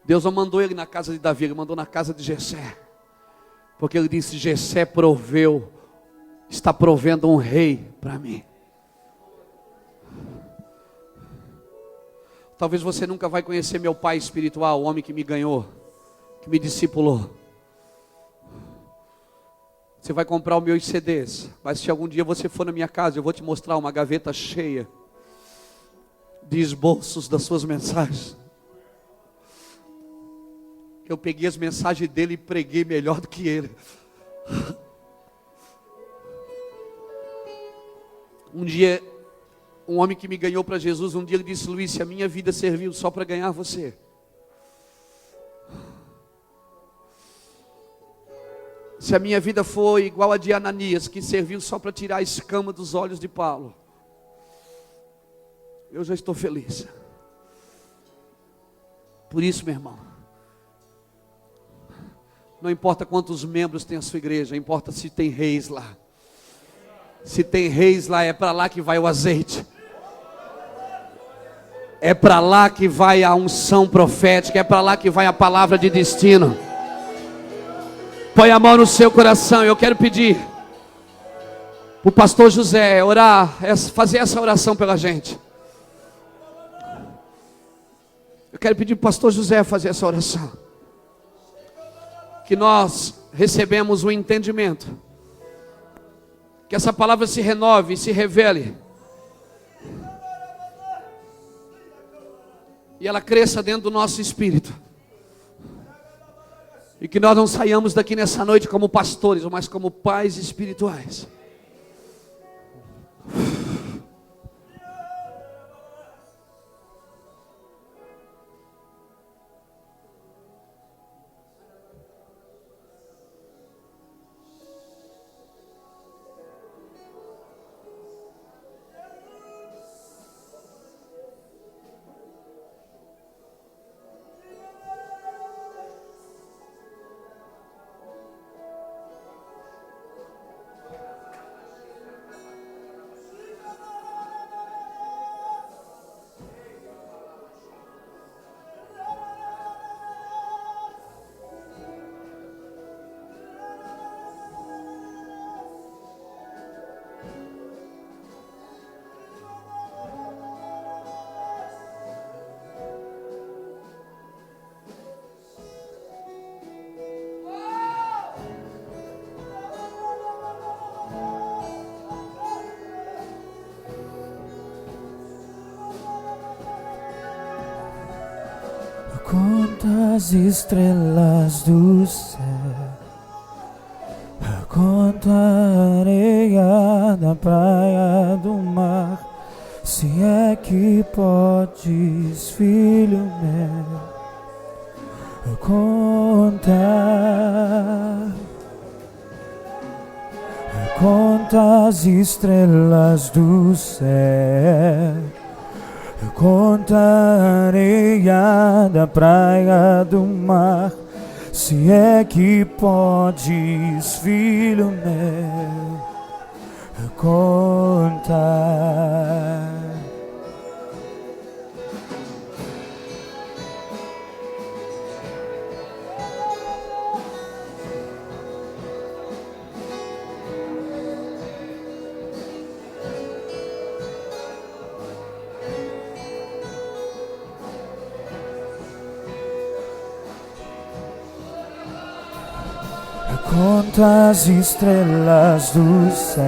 Deus não mandou ele na casa de Davi, Ele mandou na casa de Jessé. Porque Ele disse: Jessé proveu, está provendo um rei para mim. Talvez você nunca vai conhecer meu pai espiritual, o homem que me ganhou, que me discipulou. Você vai comprar os meus CDs, mas se algum dia você for na minha casa, eu vou te mostrar uma gaveta cheia de esboços das suas mensagens. Eu peguei as mensagens dele e preguei melhor do que ele. Um dia, um homem que me ganhou para Jesus, um dia ele disse: Luiz, se a minha vida serviu só para ganhar você, Se a minha vida foi igual a de Ananias, que serviu só para tirar a escama dos olhos de Paulo, eu já estou feliz. Por isso, meu irmão, não importa quantos membros tem a sua igreja, importa se tem reis lá. Se tem reis lá, é para lá que vai o azeite. É para lá que vai a unção profética, é para lá que vai a palavra de destino. Põe a mão no seu coração. Eu quero pedir o pastor José orar, fazer essa oração pela gente. Eu quero pedir para o pastor José fazer essa oração. Que nós recebemos o entendimento, que essa palavra se renove e se revele, e ela cresça dentro do nosso espírito, e que nós não saiamos daqui nessa noite como pastores, mas como pais espirituais. Quantas estrelas do céu, quanta areia da praia do mar, se é que podes, filho meu, contar. Quantas estrelas do céu, quanta areia da praia do mar, se é que podes, filho meu, contar. Quantas estrelas do céu,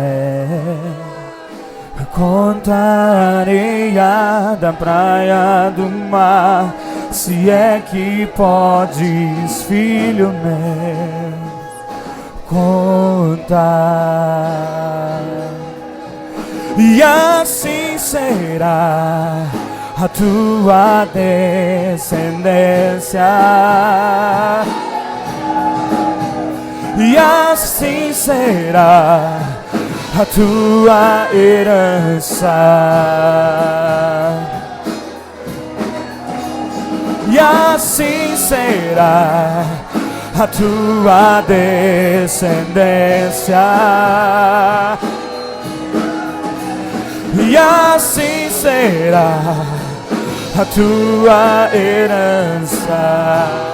quanta areia da praia do mar, se é que podes, filho meu, contar. E assim será a tua descendência, e assim será a tua herança, e assim será a tua descendência, e assim será a tua herança.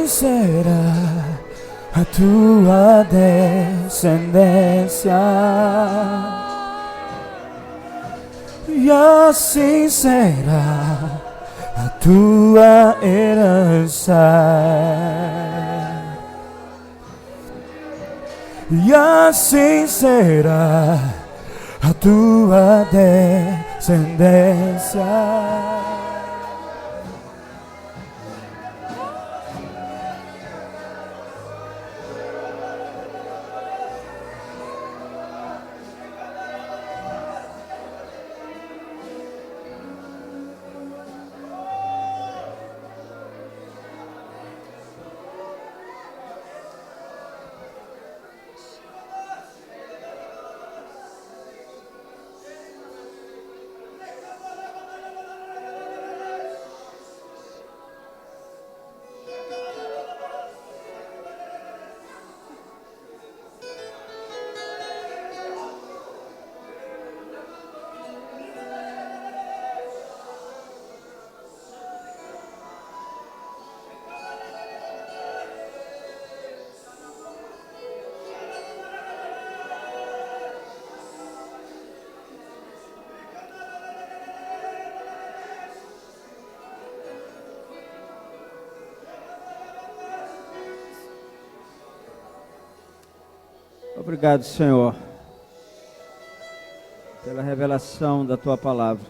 Será a tua descendência, e assim será a tua herança, e assim será a tua descendência. Obrigado, Senhor, pela revelação da Tua palavra.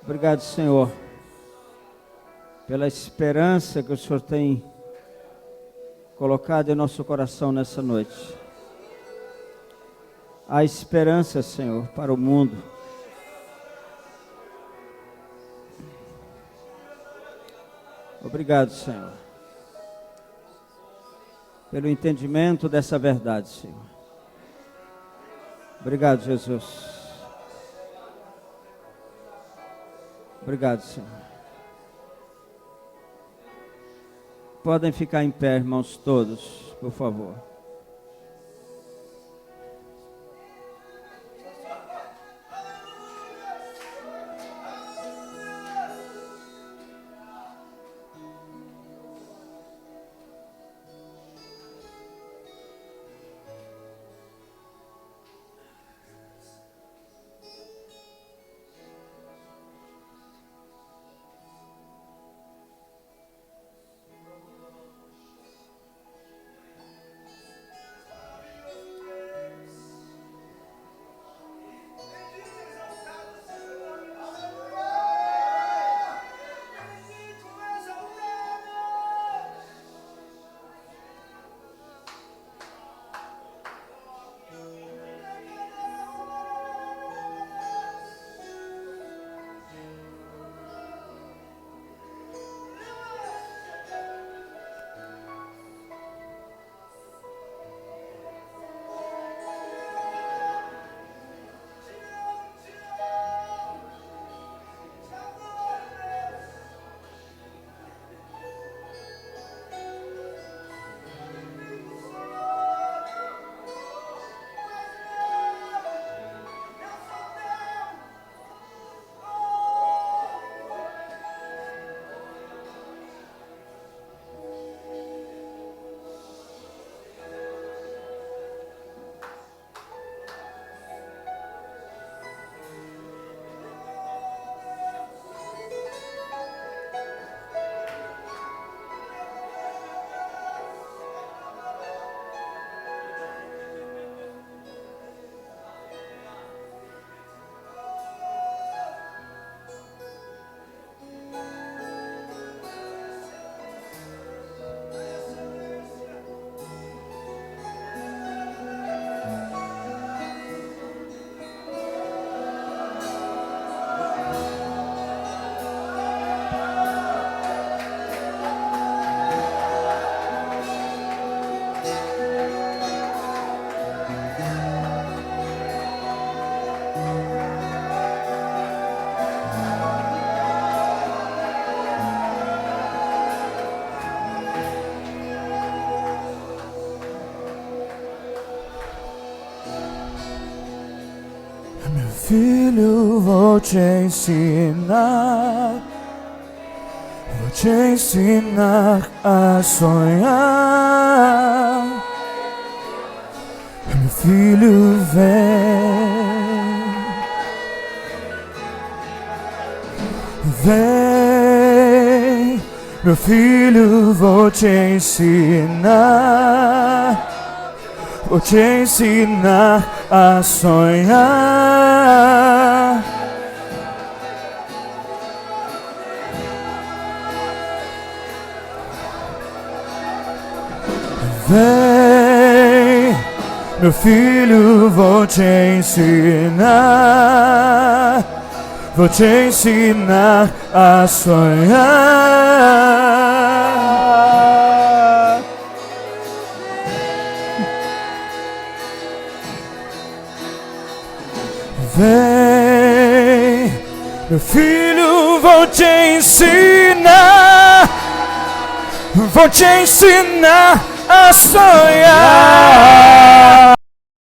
Obrigado, Senhor, pela esperança que o Senhor tem colocado em nosso coração nessa noite. Há esperança, Senhor, para o mundo. Obrigado, Senhor, pelo entendimento dessa verdade, Senhor. Obrigado, Jesus. Obrigado, Senhor. Podem ficar em pé, irmãos, todos, por favor. Filho, vou te ensinar vou te ensinar a sonhar. Meu filho, vem, meu filho, vou te ensinar. Vou te ensinar a sonhar. Vem, meu filho, vou te ensinar. Vou te ensinar a sonhar. Vem, meu filho, vou te ensinar. Vou te ensinar a sonhar.